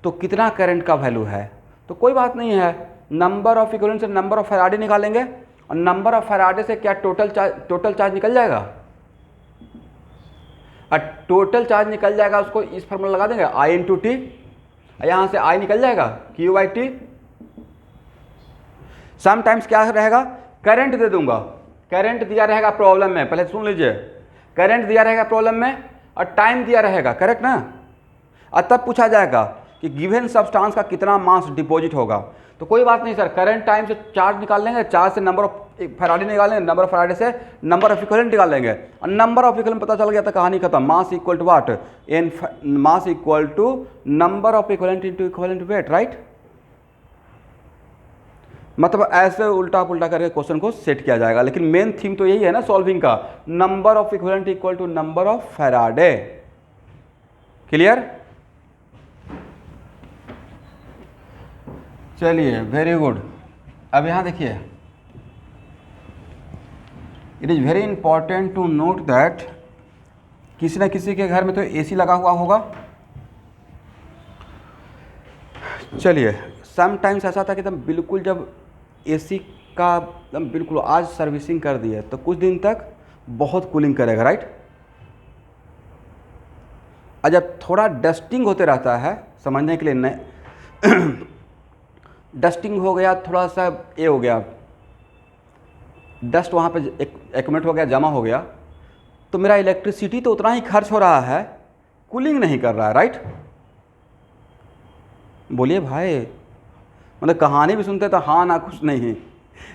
तो कितना करंट का वैल्यू है। तो कोई बात नहीं है, नंबर ऑफ इक्विवेलेंट से नंबर ऑफ फैराडे निकालेंगे, और नंबर ऑफ फैराडे से क्या टोटल चार्ज निकल जाएगा, और टोटल चार्ज निकल जाएगा, उसको इस फॉर्मूला लगा देंगे I इंटू टी, यहाँ से I निकल जाएगा Q बाई टी। समटाइम्स क्या रहेगा, करंट दे दूंगा, करंट दिया रहेगा प्रॉब्लम में, पहले सुन लीजिए, करंट दिया रहेगा प्रॉब्लम में और टाइम दिया रहेगा, करेक्ट ना। और तब पूछा जाएगा कि गिवन सब्सटेंस का कितना मास डिपॉजिट होगा। तो कोई बात नहीं सर, करंट टाइम से चार्ज निकाल लेंगे, चार्ज से नंबर ऑफ फैराडे निकाल लेंगे, नंबर ऑफ फैराडे से नंबर ऑफ इक्विवेलेंट निकाल लेंगे, और नंबर ऑफ इक्विवेलेंट पता चल गया तो कहानी खत्म। Mass equal to what, n mass equal to number of equivalent into equivalent weight, right. मतलब ऐसे उल्टा पुल्टा करके क्वेश्चन को सेट किया जाएगा, लेकिन मेन थीम तो यही है ना सॉल्विंग का, number of equivalent equal to number of Faraday. Clear, चलिए वेरी गुड। अब यहां देखिए, it is very important to note that किसी न किसी के घर में तो एसी लगा हुआ होगा। चलिए, समटाइम्स ऐसा था कि एकदम बिल्कुल जब एसी का एकदम बिल्कुल आज सर्विसिंग कर दी है तो कुछ दिन तक बहुत कूलिंग करेगा, राइट। और जब थोड़ा डस्टिंग होते रहता है, समझने के लिए नहीं डस्टिंग हो गया, थोड़ा सा ये हो गया, डस्ट वहाँ पे एक्यूमुलेट हो गया, जमा हो गया, तो मेरा इलेक्ट्रिसिटी तो उतना ही खर्च हो रहा है, कूलिंग नहीं कर रहा है, राइट। बोलिए भाई, मतलब कहानी भी सुनते तो हाँ ना कुछ नहीं।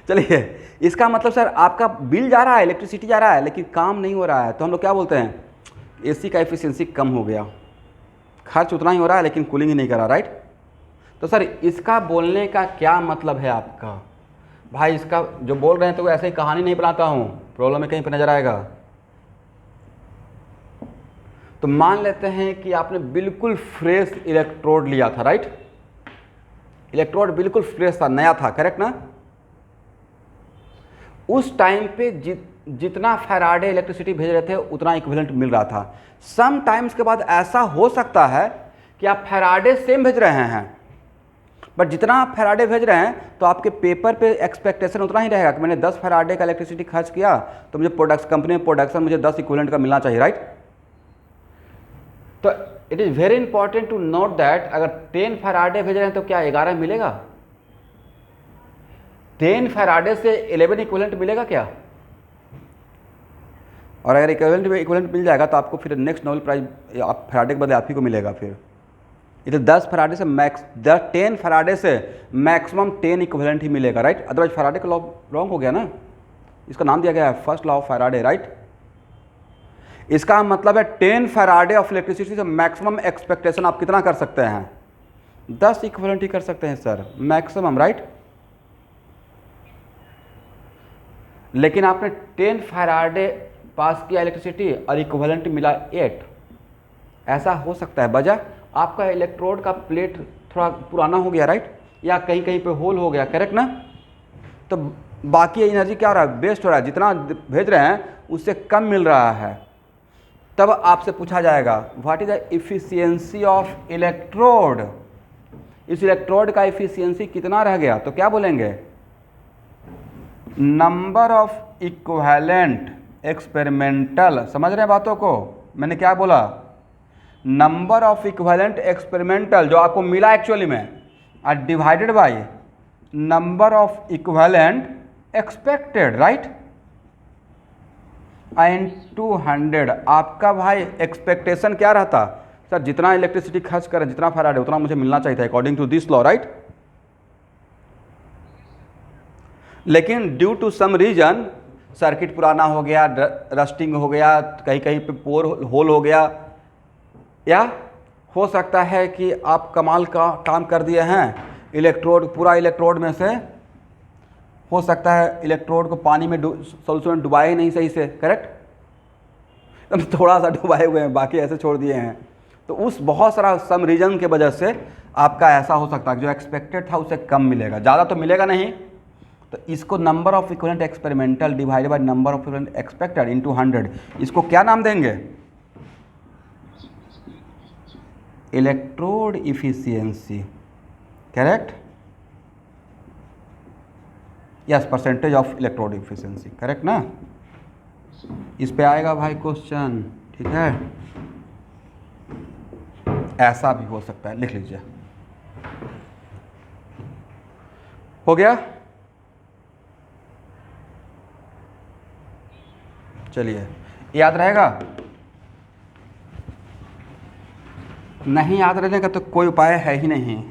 चलिए, इसका मतलब सर आपका बिल जा रहा है, इलेक्ट्रिसिटी जा रहा है, लेकिन काम नहीं हो रहा है, तो हम लोग क्या बोलते हैं, एसी का एफिशिएंसी कम हो गया, खर्च उतना ही हो रहा है लेकिन कूलिंग ही नहीं कर रहा, राइट। तो सर इसका बोलने का क्या मतलब है आपका, भाई इसका जो बोल रहे हैं तो ऐसे ही कहानी नहीं बनाता हूँ, प्रॉब्लम में कहीं पर नजर आएगा। तो मान लेते हैं कि आपने बिल्कुल फ्रेश इलेक्ट्रोड लिया था, राइट, इलेक्ट्रोड बिल्कुल फ्रेश था, नया था, करेक्ट ना। उस टाइम पे जितना फैराडे इलेक्ट्रिसिटी भेज रहे थे उतना इक्विवेलेंट मिल रहा था। सम टाइम्स के बाद ऐसा हो सकता है कि आप फैराडे सेम भेज रहे हैं, बट जितना आप फैराडे भेज रहे हैं तो आपके पेपर पे एक्सपेक्टेशन उतना ही रहेगा कि मैंने 10 फैराडे का इलेक्ट्रिसिटी खर्च किया तो मुझे कंपनी में प्रोडक्शन मुझे 10 इक्विवेलेंट का मिलना चाहिए, राइट। तो it is very important to note that अगर 10 फैराडे भेज रहे हैं तो क्या 11 मिलेगा, 10 फैराडे से 11 इक्विवेलेंट मिलेगा क्या। और अगर इक्विवेलेंट मिल जाएगा तो आपको फिर नेक्स्ट नोबेल प्राइज आप फैराडे के बदले आप ही को मिलेगा। फिर इधर 10 फैराडे से 10 फैराडे से मैक्सिमम 10 इक्विवेलेंट ही मिलेगा, राइट। अदरवाइज फैराडे का लॉ रॉन्ग हो गया ना, इसका नाम दिया गया है first law of Faraday, right. इसका मतलब है 10 फैराडे ऑफ इलेक्ट्रिसिटी से मैक्सिमम एक्सपेक्टेशन आप कितना कर सकते हैं, 10 इक्विवेलेंट ही कर सकते हैं सर, मैक्सिमम, राइट। लेकिन आपने 10 फैराडे पास किया इलेक्ट्रिसिटी और इक्विवेलेंट मिला 8, ऐसा हो सकता है। वजह आपका इलेक्ट्रोड का प्लेट थोड़ा पुराना हो गया, राइट, या कहीं कहीं पे होल हो गया, करेक्ट ना, तो बाकी एनर्जी क्या हो रहा है, वेस्ट हो रहा है, जितना भेज रहे हैं उससे कम मिल रहा है। तब आपसे पूछा जाएगा what is the efficiency of electrode, इस इलेक्ट्रोड का इफिशियंसी कितना रह गया, तो क्या बोलेंगे, नंबर ऑफ इक्विवेलेंट एक्सपेरिमेंटल, समझ रहे हैं बातों को, मैंने क्या बोला, नंबर ऑफ इक्विवेलेंट एक्सपेरिमेंटल जो आपको मिला एक्चुअली में, और divided by number of equivalent expected, right, and 200 आपका भाई एक्सपेक्टेशन क्या रहता, सर जितना इलेक्ट्रिसिटी खर्च करें, जितना फैराड है उतना मुझे मिलना चाहिए था according to this law, right. लेकिन due to some reason circuit पुराना हो गया, रस्टिंग हो गया, कहीं कहीं पे पोर होल हो गया, या हो सकता है कि आप कमाल का काम कर दिए हैं, इलेक्ट्रोड पूरा इलेक्ट्रोड में से हो सकता है इलेक्ट्रोड को पानी में सोल्यूशन में डुबाए ही नहीं सही से, करेक्ट, थोड़ा सा डुबाए हुए हैं, बाकी ऐसे छोड़ दिए हैं, तो उस बहुत सारा सम रीजन की वजह से आपका ऐसा हो सकता है जो एक्सपेक्टेड था उससे कम मिलेगा, ज़्यादा तो मिलेगा नहीं। तो इसको number of equivalent experimental divided by number of equivalent expected into 100, इसको क्या नाम देंगे, electrode efficiency, correct, yes, percentage of electrode efficiency, correct ना। इस पे आएगा भाई क्वेश्चन, ठीक है, ऐसा भी हो सकता है, लिख लीजिए, हो गया, चलिए, याद रहेगा, नहीं याद रहने का तो कोई उपाय है ही नहीं।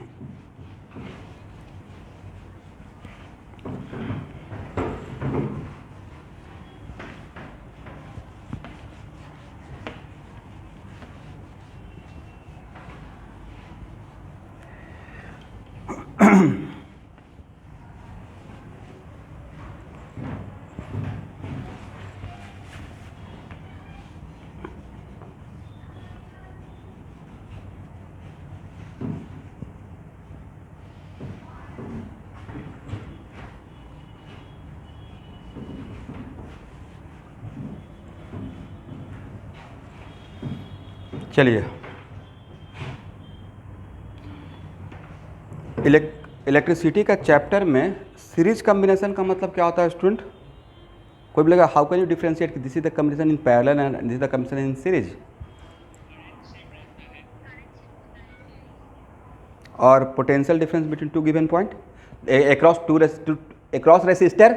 चलिए, इलेक्ट्रिसिटी का चैप्टर में सीरीज कम्बिनेशन का मतलब क्या होता है स्टूडेंट, कोई बोलेगा how can you differentiate this is the combination in parallel and this is the combination in series, और potential difference between two given point across resistor,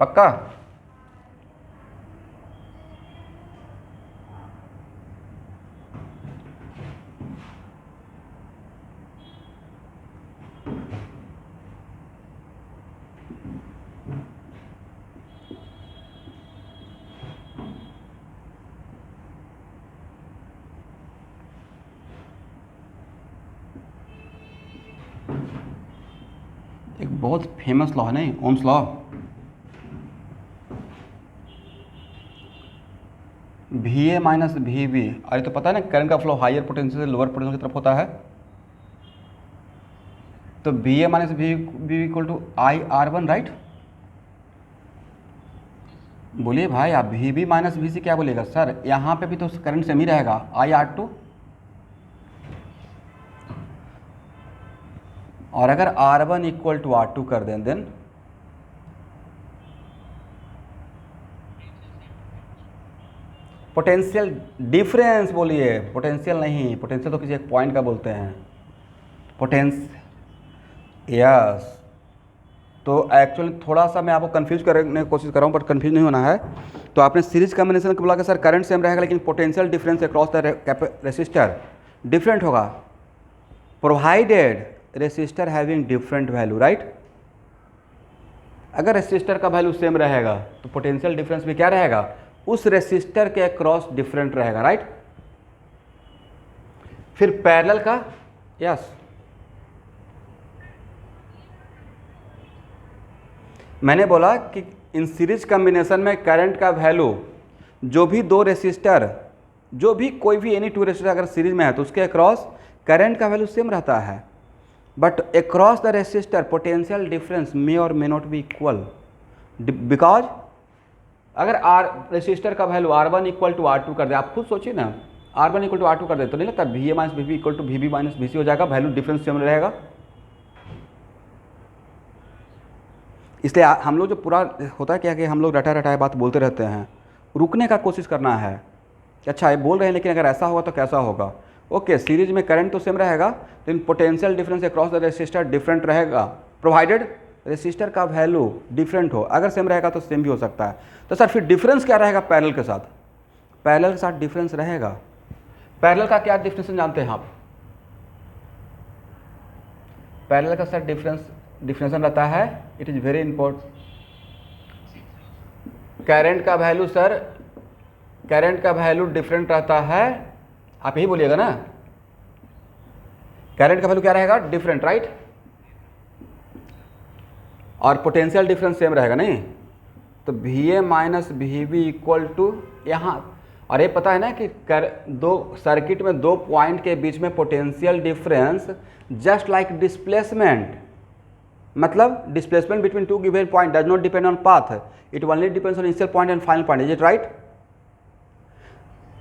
पक्का, एक बहुत फेमस लॉ है नहीं, Ohm's law, VA minus VB, अरे तो पता है ना करंट का फ्लो हायर पोटेंशियल से लोअर पोटेंशियल की तरफ होता है, तो VA minus VB equal to IR1, right, बोलिए भाई आप VB माइनस VC क्या बोलेगा सर, यहाँ पे भी तो करंट सेम ही रहेगा IR2, और अगर R1 इक्वल टू R2 कर दें देन पोटेंशियल डिफरेंस, बोलिए पोटेंशियल नहीं, पोटेंशियल तो किसी एक पॉइंट का बोलते हैं, यस, तो एक्चुअली थोड़ा सा मैं आपको कंफ्यूज करने की कोशिश कर रहा हूँ, बट कंफ्यूज नहीं होना है। तो आपने सीरीज कॉम्बिनेशन को बोला कि सर करंट सेम रहेगा लेकिन potential difference across the resistor different होगा, provided resistor having different value, right, अगर रेसिस्टर का वैल्यू सेम रहेगा तो पोटेंशियल डिफरेंस भी क्या रहेगा, उस रेसिस्टर के अक्रॉस डिफरेंट रहेगा, राइट। फिर पैरेलल का, यस, मैंने बोला कि इन सीरीज कम्बिनेशन में करंट का वैल्यू जो भी दो रेसिस्टर, जो भी कोई भी एनी टू रेसिस्टर अगर सीरीज में है तो उसके अक्रॉस करंट का वैल्यू सेम रहता है, but across the resistor potential difference may और may not be equal, because अगर आर रेसिस्टर का value R1 equal to R2 कर दे, आप खुद सोचिए ना, R1 इक्वल टू R2 कर दे तो नहीं लगता VA minus VB equal to VB minus VC हो जाएगा, वैल्यू डिफरेंस सेम रहेगा। इसलिए हम लोग जो पूरा होता है क्या कि हम लोग रटा रटाए बात बोलते रहते हैं, रुकने का कोशिश करना है कि अच्छा ये बोल रहे हैं लेकिन अगर ऐसा होगा तो कैसा होगा। ओके, सीरीज में करंट तो सेम रहेगा लेकिन potential difference across the resistor different रहेगा, प्रोवाइडेड रेसिस्टर का वैल्यू डिफरेंट हो। अगर सेम रहेगा तो सेम भी हो सकता है। तो सर फिर डिफरेंस क्या रहेगा पैरेलल के साथ? पैरेलल के साथ डिफरेंस रहेगा, पैरेलल का क्या डिफरेंस जानते हैं आप? पैरेलल का सर डिफरेंशन रहता है, it is very important. Current का वैल्यू सर, करंट का वैल्यू डिफरेंट रहता है, आप यही बोलिएगा ना, करंट का वैल्यू क्या रहेगा? Different, right. और पोटेंशियल डिफरेंस सेम रहेगा, नहीं? तो VA minus VB equal to यहाँ, और ये पता है ना कि दो सर्किट में दो पॉइंट के बीच में potential difference just like displacement, मतलब displacement between two given point does not depend on path, it only depends on initial point and final point, is it right?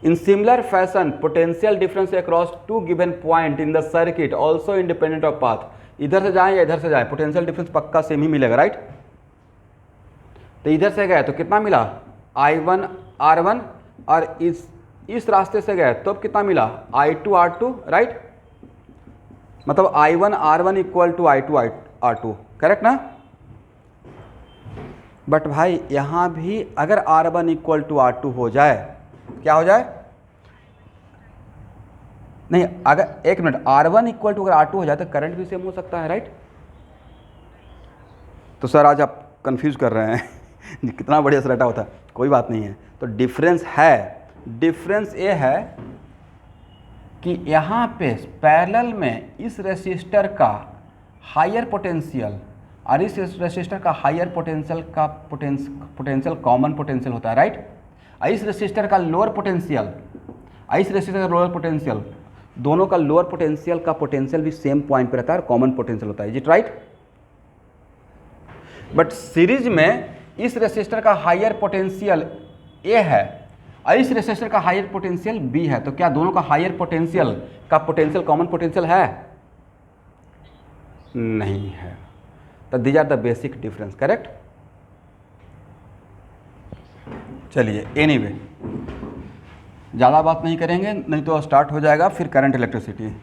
In similar fashion, potential difference across two given point in the circuit also independent of path. इधर से जाएं या इधर से जाएं, potential difference पक्का same ही मिलेगा, right? तो इधर से गए तो कितना मिला? I1 R1, और इस रास्ते से गए तो कितना मिला? I2 R2, right? मतलब I1 R1 equal to I2 R2, correct ना? बट भाई यहाँ भी अगर R1 इक्वल टू R2 हो जाए, क्या हो जाए? नहीं, अगर एक मिनट, R1 इक्वल टू अगर R2 हो जाए तो करंट भी सेम हो सकता है, राइट? तो सर आज आप कंफ्यूज कर रहे हैं कितना बढ़िया से रटा होता है, कोई बात नहीं है। तो डिफरेंस है, डिफरेंस ये है कि यहाँ पे पैरेलल में इस रेसिस्टर का हायर पोटेंशियल और इस रेसिस्टर का हायर पोटेंशियल का पोटेंशियल कॉमन पोटेंशियल होता है, राइट? इस रेसिस्टर का लोअर पोटेंशियल, इस रेसिस्टर का लोअर पोटेंशियल, दोनों का लोअर पोटेंशियल का पोटेंशियल भी सेम पॉइंट पे रहता है और कॉमन पोटेंशियल होता है, is it right? But series में इस रेसिस्टर का हायर पोटेंशियल ए है और इस रेसिस्टर का हायर पोटेंशियल बी है, तो क्या दोनों का हायर पोटेंशियल का पोटेंशियल कॉमन पोटेंशियल है? नहीं है। तो these are the basic difference, correct? चलिए, एनीवे ज़्यादा बात नहीं करेंगे, नहीं तो स्टार्ट हो जाएगा फिर करंट इलेक्ट्रिसिटी।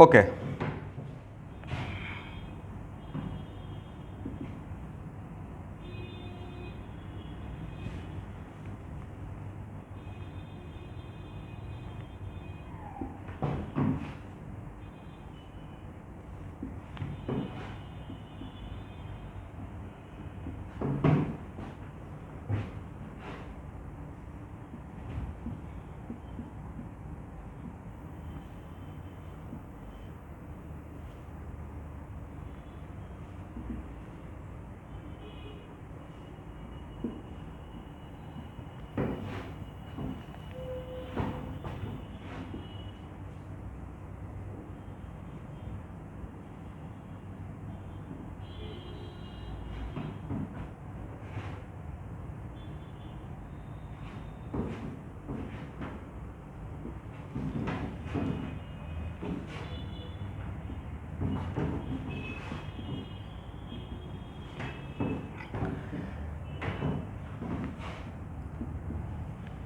ओके,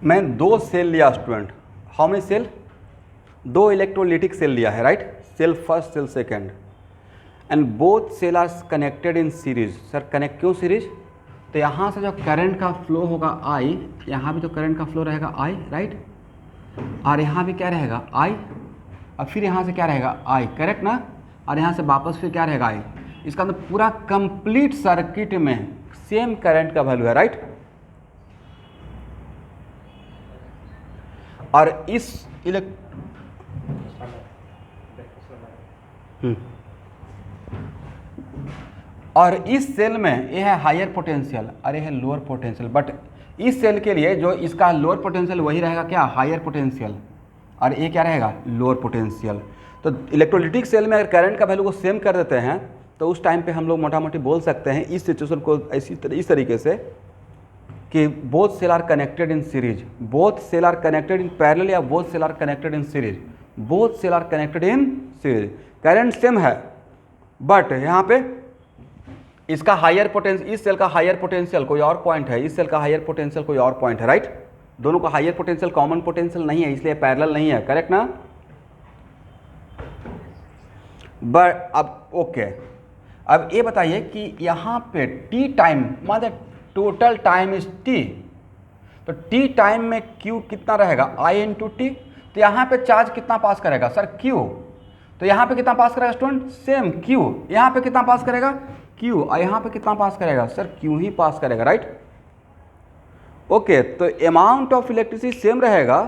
मैं दो सेल लिया स्टूडेंट, हाउ मेनी सेल? दो इलेक्ट्रोलिटिक सेल लिया है, right? Cell first, cell second, and both cell are connected in series. Sir connect क्यों सीरीज? तो यहाँ से जो करंट का फ्लो होगा I, यहाँ भी तो करंट का फ्लो रहेगा I, राइट? और यहाँ भी क्या रहेगा I, और फिर यहाँ से क्या रहेगा I, करेक्ट ना? और यहाँ से वापस फिर क्या रहेगा I, इसका मतलब पूरा कंप्लीट सर्किट में सेम करंट का वैल्यू है, राइट। और इस और इस सेल में ये है हायर पोटेंशियल और ये है लोअर पोटेंशियल, बट इस सेल के लिए जो इसका लोअर पोटेंशियल वही रहेगा क्या, हायर पोटेंशियल, और ये क्या रहेगा, लोअर पोटेंशियल। तो इलेक्ट्रोलिटिक सेल में अगर करंट का वैल्यू को सेम कर देते हैं तो उस टाइम पे हम लोग मोटा मोटी बोल सकते हैं इस सिचुएशन को इस तरीके से कि both cell are connected in series, both cell are connected in parallel या both cell are connected in series, both cell are connected in series. Current same है बट यहाँ पे इसका हायर पोटेंशियल, इस सेल का हायर पोटेंशियल कोई और point है, इस सेल का हायर पोटेंशियल कोई और पॉइंट है, राइट। दोनों का हायर पोटेंशियल कॉमन पोटेंशियल नहीं है, इसलिए पैरेलल नहीं है, करेक्ट ना। बट अब ओके, अब ये बताइए कि यहाँ पे टी टाइम मतलब टोटल टाइम इज टी, तो टी टाइम में क्यू कितना रहेगा, आई इंटू टी। तो यहाँ पे चार्ज कितना पास करेगा सर, क्यू। तो यहाँ पे कितना पास करेगा स्टूडेंट, सेम क्यू। यहाँ पे कितना पास करेगा, क्यू। और यहाँ पे कितना पास करेगा सर, क्यू ही पास करेगा, राइट। ओके, तो अमाउंट ऑफ इलेक्ट्रिसिटी सेम रहेगा,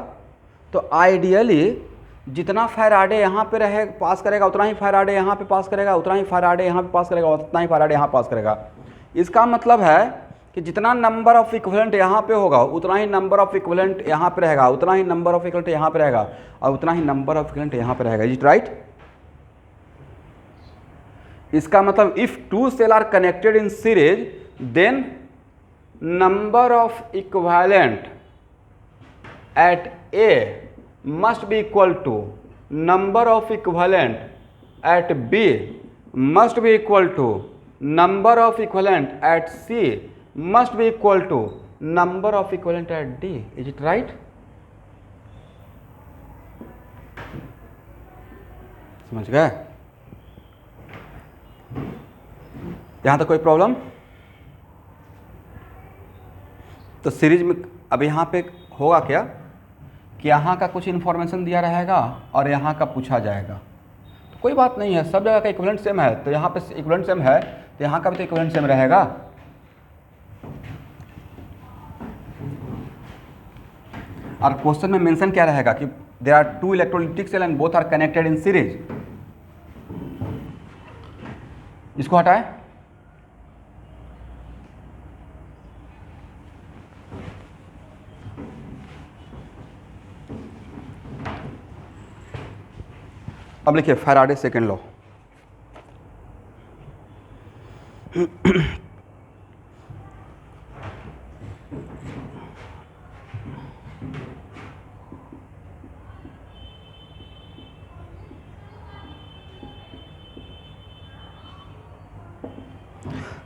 तो आइडियली जितना फैराडे यहाँ पे रहे पास करेगा उतना ही फैराडे यहाँ पे पास करेगा, उतना ही फैराडे यहाँ पे पास करेगा, उतना ही फैराडे यहाँ पास करेगा। इसका मतलब है कि जितना नंबर ऑफ इक्विवेलेंट यहाँ पे होगा उतना ही नंबर ऑफ इक्विवेलेंट यहाँ पे रहेगा, उतना ही नंबर ऑफ इक्विवेलेंट यहाँ पे रहेगा, और उतना ही नंबर ऑफ इक्विवेलेंट यहाँ पे रहेगा, इज इट राइट। इसका मतलब if two cell are connected in series then number of equivalent at A must be equal to number of equivalent at B must be equal to number of equivalent at C must be equal to number of equivalent at D, is it right? समझ गए? यहाँ तक कोई problem? तो series में अब यहाँ पे होगा क्या कि यहाँ का कुछ इन्फॉर्मेशन दिया रहेगा और यहाँ का पूछा जाएगा, तो कोई बात नहीं है, सब जगह का इक्विवेलेंट सेम है, तो यहाँ पे इक्विवेलेंट सेम है तो यहाँ का भी तो इक्विवेलेंट सेम रहेगा। और क्वेश्चन में मेंशन क्या रहेगा कि there are two electrolytic cell and both are connected in series. इसको हटाएं, अब लिखिए फैराडे सेकेंड लॉ।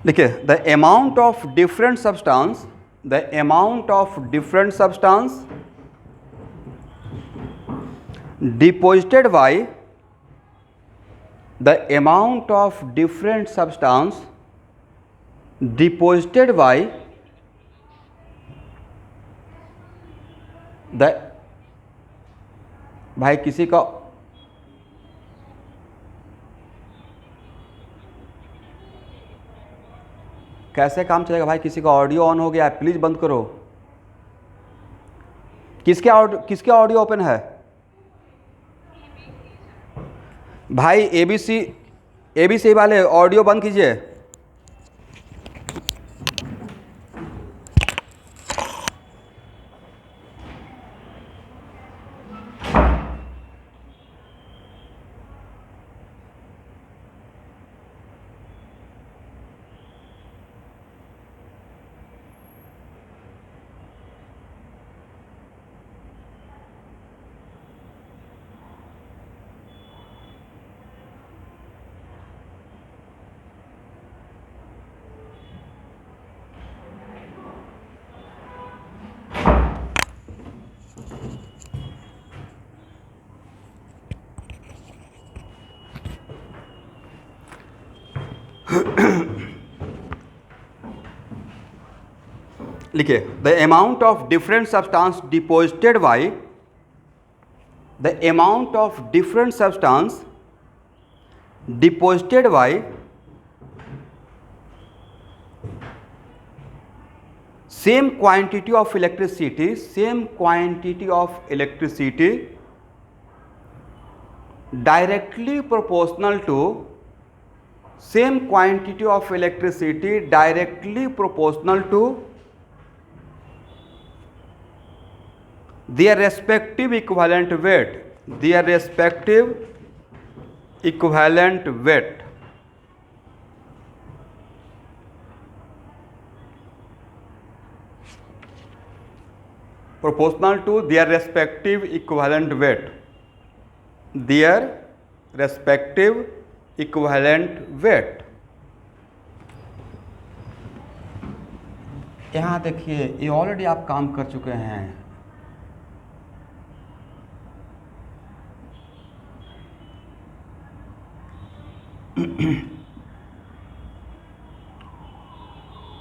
देखिए the amount of different substance, the amount of different substance deposited by the amount of different substance deposited by the, भाई किसी का कैसे काम चलेगा भाई, किसी का ऑडियो ऑन हो गया है, प्लीज बंद करो। किसके ऑडियो ओपन है भाई, एबीसी वाले ऑडियो बंद कीजिए। लिखिए the amount of different substance deposited bye, the amount of different substance deposited bye same quantity of electricity directly proportional to their respective equivalent weight. Proportional to their respective equivalent weight. यहाँ देखिए, ये already आप काम कर चुके हैं।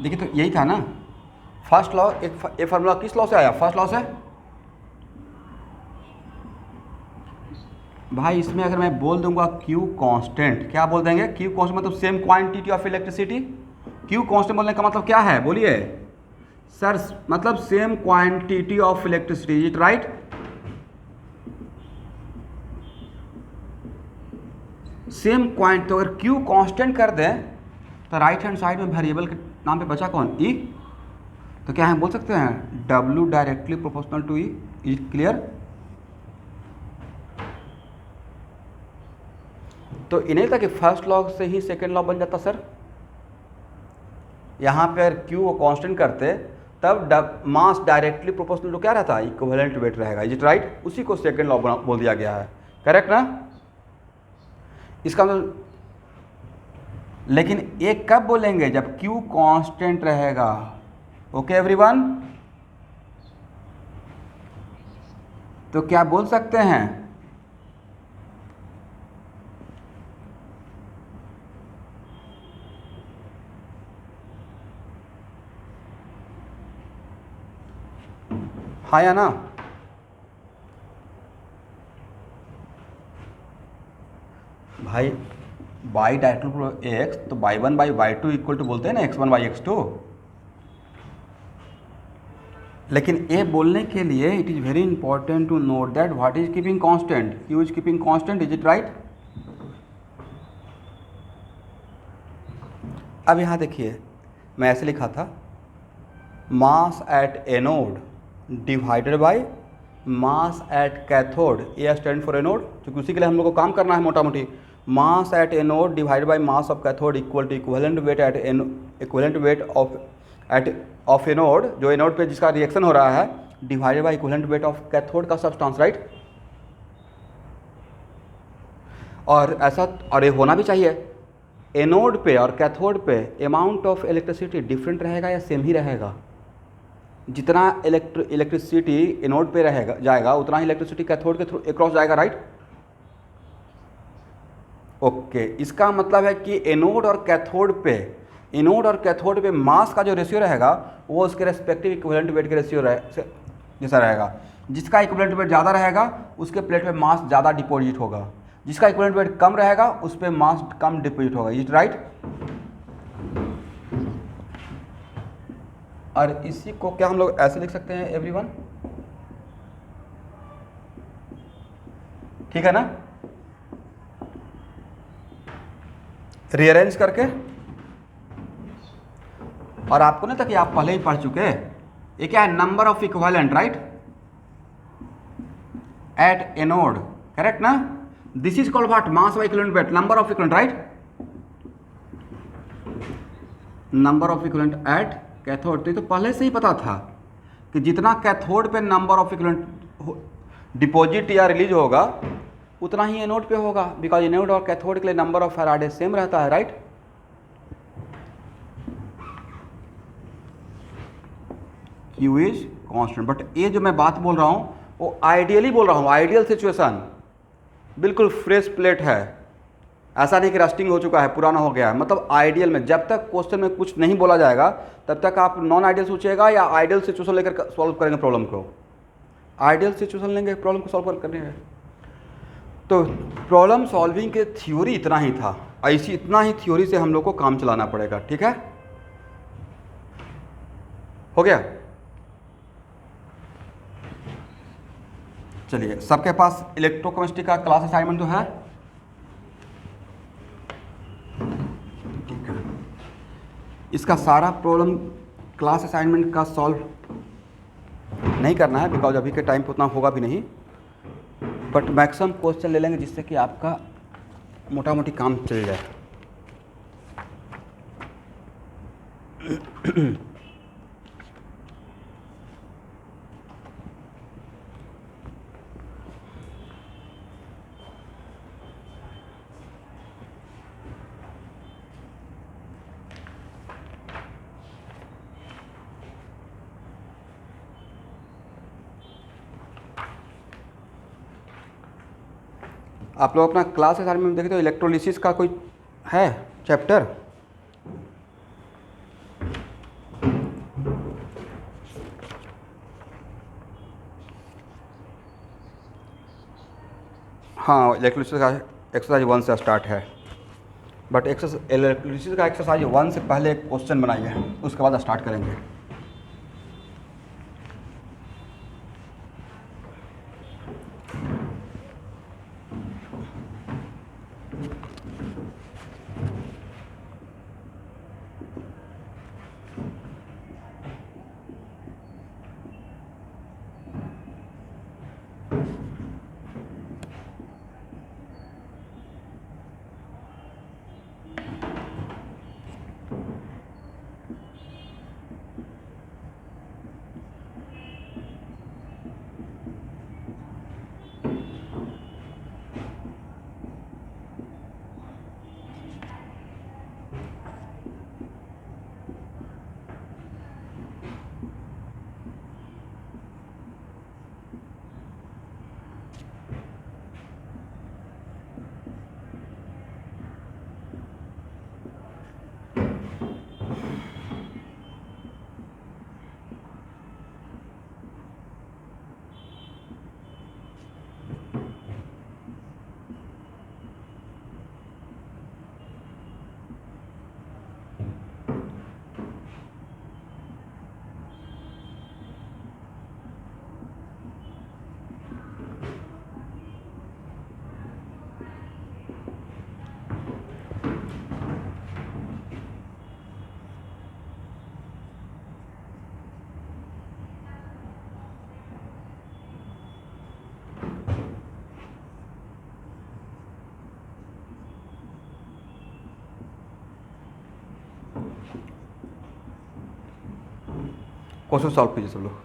देखिए, तो यही था ना फर्स्ट लॉ। ये फार्मूला किस लॉ से आया? फर्स्ट लॉ से। भाई इसमें अगर मैं बोल दूंगा Q कांस्टेंट, क्या बोल देंगे? Q कांस्टेंट मतलब same quantity of electricity. Q constant बोलने का मतलब क्या है? बोलिए सर। मतलब same quantity of electricity, is it right? Same quantity. तो अगर Q कांस्टेंट कर दें तो राइट हैंड साइड में वेरिएबल के नाम पे बचा कौन? E। तो क्या हम बोल सकते हैं W directly proportional to E। Is clear? तो इन्हें था कि फर्स्ट लॉ से ही सेकेंड लॉ बन जाता सर। यहाँ पे अगर Q को कांस्टेंट करते तब मास डायरेक्टली प्रोपोर्शनल टू क्या रहता? इक्विवेलेंट वेट रहेगा। Is it right? उसी को सेकेंड लॉ बोल दिया गया है। करेक्ट ना? इसका मतलब, लेकिन एक कब बोलेंगे? जब Q कांस्टेंट रहेगा। Okay everyone? तो क्या बोल सकते हैं? हाँ या ना? भाई y डायरेक्टली x, तो y1 by y2 equal to बोलते हैं ना x1 बाई x2। लेकिन ये बोलने के लिए it is very important to note that what is keeping constant? Q is keeping constant. Is it right? अब यहाँ देखिए, मैं ऐसे लिखा था mass at anode divided by mass at cathode. A stand for anode, क्योंकि उसी के लिए हम लोग को काम करना है मोटा मोटी। Mass at anode divided by mass of cathode equal to equivalent weight at equivalent weight of anode, जो एनोड पे जिसका रिएक्शन हो रहा है, divided by equivalent weight of cathode का सब्सटेंस। राइट? और ऐसा, और ये होना भी चाहिए। एनोड पे और कैथोड पे अमाउंट ऑफ इलेक्ट्रिसिटी डिफरेंट रहेगा या सेम ही रहेगा? जितना इलेक्ट्रिसिटी एनोड पे रहेगा जाएगा, उतना ही इलेक्ट्रिसिटी कैथोड के थ्रू अक्रॉस जाएगा। राइट? ओके, इसका मतलब है कि एनोड और कैथोड पे मास का जो रेशियो रहेगा वो उसके रेस्पेक्टिव इक्विवेलेंट वेट के रेशियो जैसा रहेगा। जिसका इक्विवेलेंट वेट ज़्यादा रहेगा उसके प्लेट पे मास ज़्यादा डिपॉजिट होगा, जिसका इक्विवेलेंट वेट कम रहेगा उस पर मास कम डिपॉजिट होगा। Is right? और इसी को क्या हम लोग ऐसे लिख सकते हैं एवरीवन? ठीक है ना? रीअरेंज करके। और आपको नहीं था कि आप पहले ही पढ़ चुके, ये क्या है? Number of equivalent. Right? At anode. Correct ना? This is called what? Mass by equivalent weight, number of equivalent. Right? Number of equivalent at cathode. तो ये तो पहले से ही पता था कि जितना कैथोड पे नंबर ऑफ इक्विवेलेंट डिपॉजिट या रिलीज होगा उतना ही एनोड पे होगा, बिकॉज एनोड और कैथोड के लिए नंबर ऑफ फैराडे सेम रहता है। Right? Q is constant. But ये जो मैं बात बोल रहा हूँ वो आइडियली बोल रहा हूँ, आइडियल सिचुएशन। बिल्कुल फ्रेश प्लेट है, ऐसा नहीं कि रस्टिंग हो चुका है, पुराना हो गया है। मतलब आइडियल में जब तक क्वेश्चन में कुछ नहीं बोला जाएगा तब तक आप नॉन आइडियल सोचिएगा या आइडियल सिचुएशन लेकर सॉल्व करेंगे प्रॉब्लम को। आइडियल सिचुएशन लेंगे प्रॉब्लम को सॉल्व करने है। तो प्रॉब्लम सॉल्विंग के थ्योरी इतना ही था, ऐसी इतना ही थ्योरी से हम लोग को काम चलाना पड़ेगा। ठीक है? हो गया? चलिए, सबके पास इलेक्ट्रोकेमिस्ट्री का क्लास असाइनमेंट तो है? ठीक है। इसका सारा प्रॉब्लम क्लास असाइनमेंट का सॉल्व नहीं करना है, बिकॉज अभी के टाइम पे उतना होगा भी नहीं, बट मैक्सिमम क्वेश्चन ले लेंगे जिससे कि आपका मोटा मोटी काम चल जाए। आप लोग अपना क्लास असाइनमेंट में देखें तो इलेक्ट्रोलिसिस का कोई है चैप्टर? हाँ, इलेक्ट्रोलिसिस का एक्सरसाइज 1 से स्टार्ट है, बट इलेक्ट्रोलिसिस का एक्सरसाइज 1 से पहले एक क्वेश्चन बनाइए, उसके बाद स्टार्ट करेंगे। क्वेश्चन सॉल्व कीजिए सब लोग।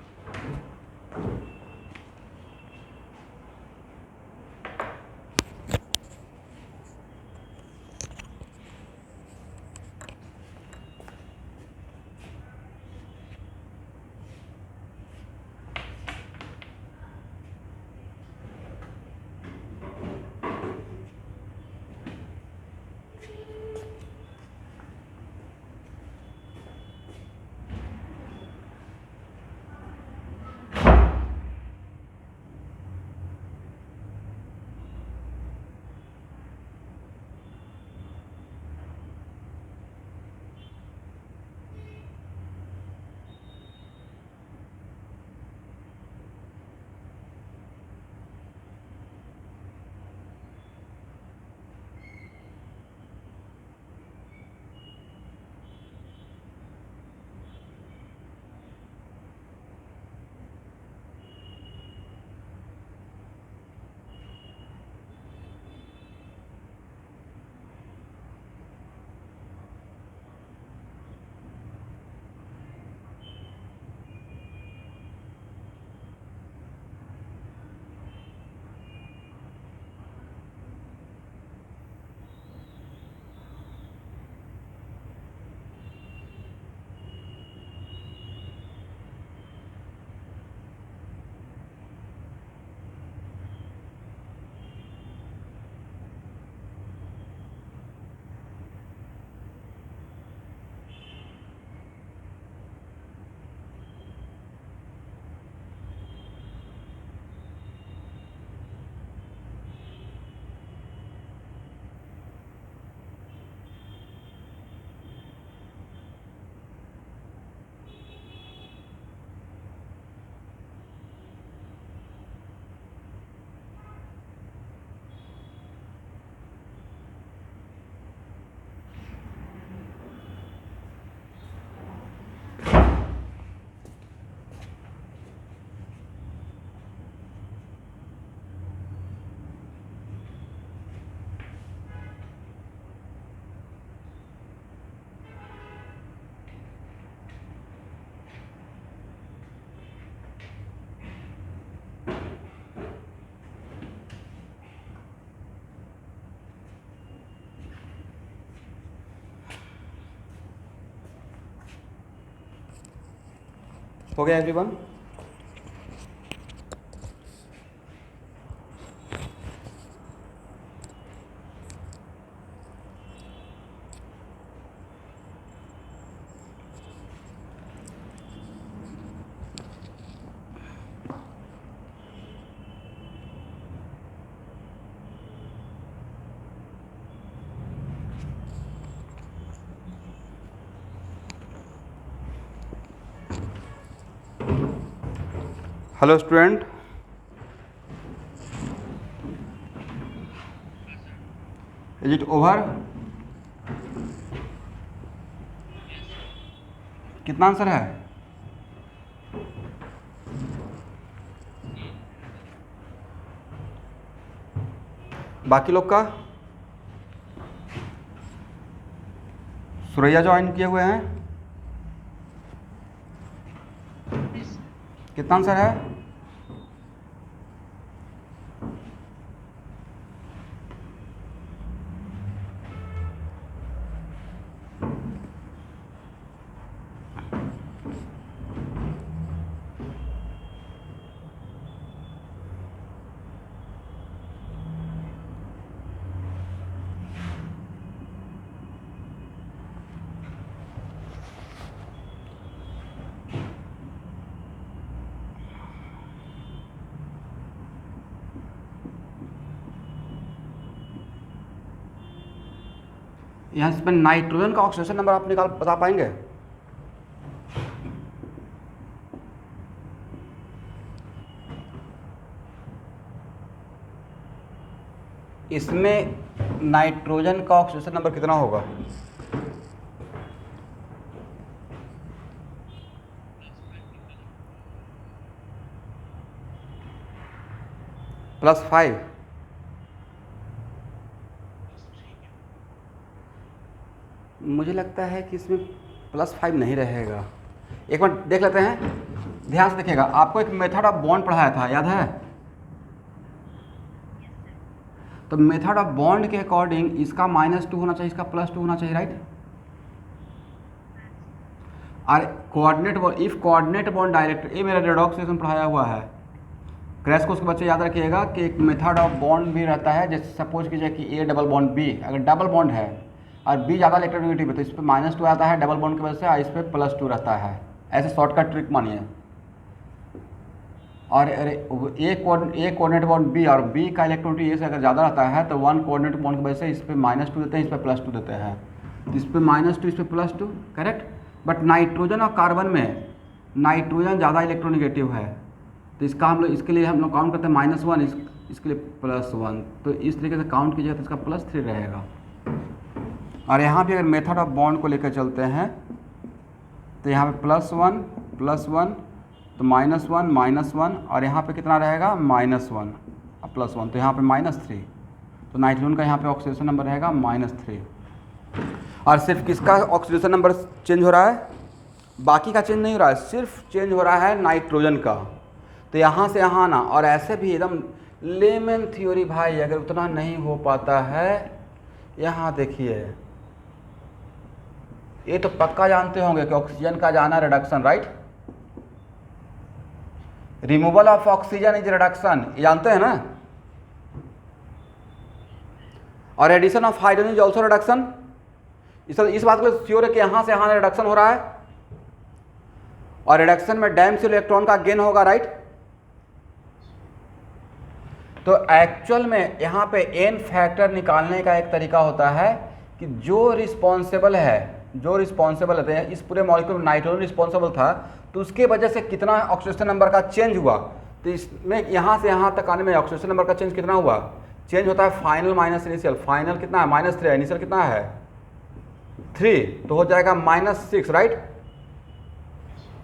हो गया everyone? Hello student, is it over? कितना आंसर है? बाकी लोग का? सुरैया ज्वाइन किए हुए हैं, कितना आंसर है? यहाँ इसमें नाइट्रोजन का ऑक्सीडेशन नंबर आप निकाल बता पाएंगे? इसमें नाइट्रोजन का ऑक्सीडेशन नंबर कितना होगा? +5। मुझे लगता है कि इसमें +5 नहीं रहेगा। एक बार देख लेते हैं, ध्यान से देखिएगा। आपको एक मेथड ऑफ बॉन्ड पढ़ाया था, याद है? तो मेथड ऑफ बॉन्ड के अकॉर्डिंग इसका -2 होना चाहिए, इसका +2 होना चाहिए, राइट? और coordinate bond, if coordinate bond direct, ये मेरा रेडॉक्स रिएक्शन पढ़ाया हुआ है। क्रैश कोर्स के बच्चे याद रखिएगा कि एक मेथड ऑफ बॉन्ड भी रहता है। जैसे सपोज कीजिए कि A डबल बॉन्ड B, अगर डबल बॉन्ड है और B ज़्यादा इलेक्ट्रोनेगेटिव है तो इस पर -2 आता है डबल बॉन्ड की वजह से, और इस पर +2 रहता है। ऐसे शॉर्टकट ट्रिक मानिए। और A कोऑर्डिनेट बॉन्ड B और B का इलेक्ट्रोनेगेटिव A से अगर ज़्यादा रहता है तो 1 कोऑर्डिनेट बॉन्ड की वजह से इस पर -2 देते हैं, इस पर +2 देते हैं। इस पर -2, इस पर +2, करेक्ट। बट नाइट्रोजन और कार्बन में नाइट्रोजन ज़्यादा इलेक्ट्रोनेगेटिव है, तो इसका हम लोग, इसके लिए हम लोग काउंट करते हैं -1, इसके लिए +1। तो इस तरीके से काउंट कीजिएगा तो इसका +3 रहेगा। और यहाँ भी अगर मेथड ऑफ बॉन्ड को लेकर चलते हैं तो यहाँ पे +1 +1 तो -1 -1, और यहाँ पे कितना रहेगा? -1 और +1, तो यहाँ पे -3। तो नाइट्रोजन का यहाँ पे ऑक्सीडेशन नंबर रहेगा -3। और सिर्फ किसका ऑक्सीडेशन नंबर चेंज हो रहा है? बाकी का चेंज नहीं हो रहा है, सिर्फ चेंज हो रहा है नाइट्रोजन का। तो यहाँ से यहाँ आना, और ऐसे भी एकदम लेमन थ्योरी भाई अगर उतना नहीं हो पाता है, यहाँ देखिए, ये तो पक्का जानते होंगे कि ऑक्सीजन का जाना reduction, right? Removal of oxygen is reduction, ये जानते हैं ना? और addition of hydrogen is also reduction. इस बात को श्योर है कि यहाँ से यहाँ रिडक्शन हो रहा है, और रिडक्शन में डैम से इलेक्ट्रॉन का गेन होगा, राइट? तो एक्चुअल में यहाँ पे एन फैक्टर निकालने का एक तरीका होता है कि जो रिस्पॉन्सिबल है, इस पूरे मॉलिक्यूल में नाइट्रोजन रिस्पॉन्सिबल था, तो उसके वजह से कितना ऑक्सीडेशन नंबर का चेंज हुआ। तो इसमें यहाँ से यहाँ तक आने में ऑक्सीडेशन नंबर का चेंज कितना हुआ? चेंज होता है फाइनल माइनस इनिशियल। फाइनल कितना है? -3 है, इनिशियल कितना है? 3, तो हो जाएगा -6, राइट?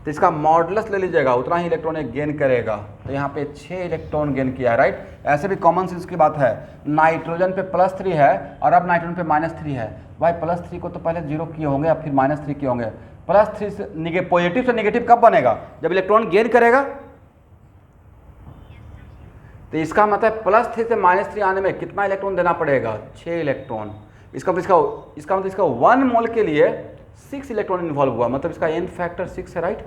तो इसका मॉडुलस ले लीजिएगा, उतना ही इलेक्ट्रॉन गेन करेगा। तो यहाँ पे 6 इलेक्ट्रॉन गेन किया है, राइट? ऐसे भी कॉमन सेंस की बात है। नाइट्रोजन पे +3 है और अब नाइट्रोजन पे -3 है। भाई +3 को तो पहले 0 किए होंगे और फिर -3 किए होंगे। +3 से पॉजिटिव से नेगेटिव कब बनेगा? जब इलेक्ट्रॉन गेन करेगा। तो इसका मतलब +3 से -3 आने में कितना इलेक्ट्रॉन देना पड़ेगा? 6 इलेक्ट्रॉन। इसका मतलब इसका 1 मोल के लिए 6 इलेक्ट्रॉन इन्वॉल्व हुआ, मतलब इसका एन फैक्टर 6 है, राइट?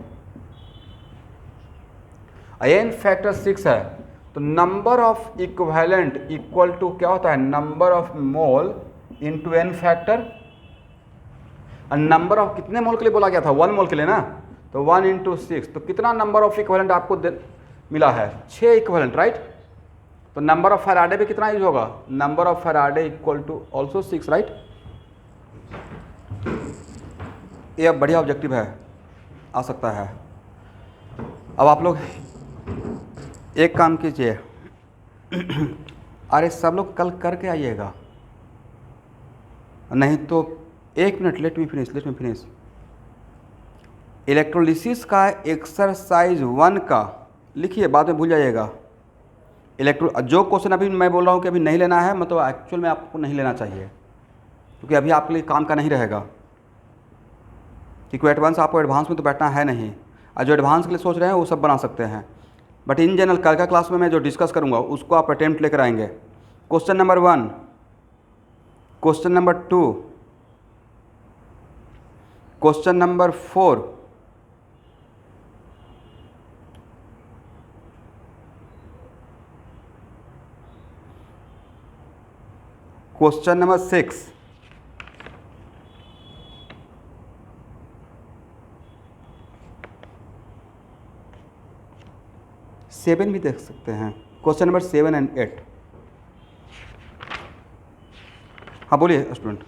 एन फैक्टर 6 है तो number of equivalent equal to क्या होता है, number of mole into n factor. और नंबर ऑफ कितने मोल के लिए बोला गया था, 1 मोल के लिए ना, तो 1 इंटू 6, तो कितना नंबर ऑफ इक्विवेलेंट आपको मिला है, 6 इक्विवेलेंट, राइट। तो नंबर ऑफ फैराडे भी कितना यूज होगा, number of Faraday equal to also 6, right. ये अब बढ़िया ऑब्जेक्टिव है, आ सकता है। अब आप लोग एक काम कीजिए, अरे सब लोग कल करके आइएगा, नहीं तो 1 minute, let me finish. Electrolysis का एक्सरसाइज 1 का लिखिए, बाद में भूल जाइएगा। जो क्वेश्चन अभी मैं बोल रहा हूँ कि अभी नहीं लेना है, मतलब एक्चुअल में आपको नहीं लेना चाहिए, क्योंकि अभी आपके लिए काम का नहीं रहेगा, क्योंकि एडवांस आपको एडवांस में तो बैठना है नहीं। और जो एडवांस के लिए सोच रहे हैं वो सब बना सकते हैं, बट इन जनरल कल का क्लास में मैं जो डिस्कस करूँगा उसको आप अटेम्प्ट लेकर आएंगे। Question number 1, question number 2, question number 4, question number 6, seven भी देख सकते हैं, क्वेश्चन नंबर 7 एंड 8। हाँ बोलिए स्टूडेंट।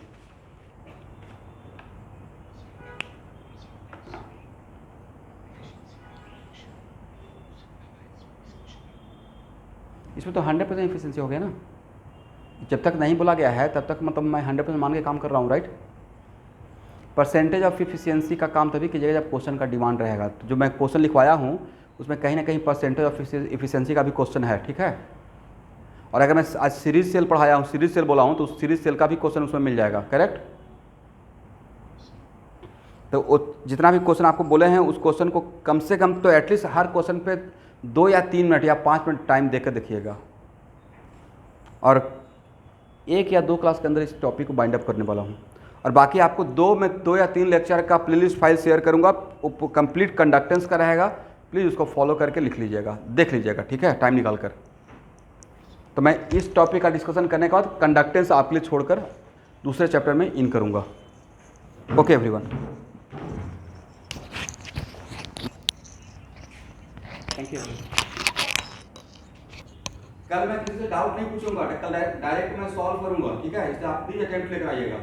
इसमें तो 100% एफिशिएंसी हो गया ना, जब तक नहीं बोला गया है तब तक मतलब मैं 100% मान के काम कर रहा हूँ, राइट। परसेंटेज ऑफ एफिशिएंसी का काम तभी कीजिएगा जब क्वेश्चन का डिमांड रहेगा। तो जो मैं क्वेश्चन लिखवाया हूँ उसमें कहीं ना कहीं परसेंटेज ऑफ एफिशिएंसी का भी क्वेश्चन है, ठीक है। और अगर मैं आज सीरीज सेल पढ़ाया हूँ, सीरीज सेल बोला हूँ, तो सीरीज सेल का भी क्वेश्चन उसमें मिल जाएगा, करेक्ट। तो जितना भी क्वेश्चन आपको बोले हैं उस क्वेश्चन को कम से कम तो एटलीस्ट हर क्वेश्चन पे 2 या 3 मिनट या 5 मिनट टाइम देकर देखिएगा, और 1 या 2 क्लास के अंदर इस टॉपिक को बाइंड अप करने वाला हूँ। और बाकी आपको 2 या 3 लेक्चर का प्लेलिस्ट फाइल शेयर करूँगा, वो कंप्लीट कंडक्टेंस का रहेगा, प्लीज़ उसको फॉलो करके लिख लीजिएगा, देख लीजिएगा, ठीक है, टाइम निकाल कर। तो मैं इस टॉपिक का डिस्कशन करने के बाद कंडक्टेंस आपके लिए छोड़कर दूसरे चैप्टर में इन करूँगा। Okay everyone, thank you. कल मैं किसी से डाउट नहीं पूछूंगा, कल डायरेक्ट मैं सॉल्व करूंगा, ठीक है, इसलिए आप प्लीज अटेम्प्ट लेकर आइएगा।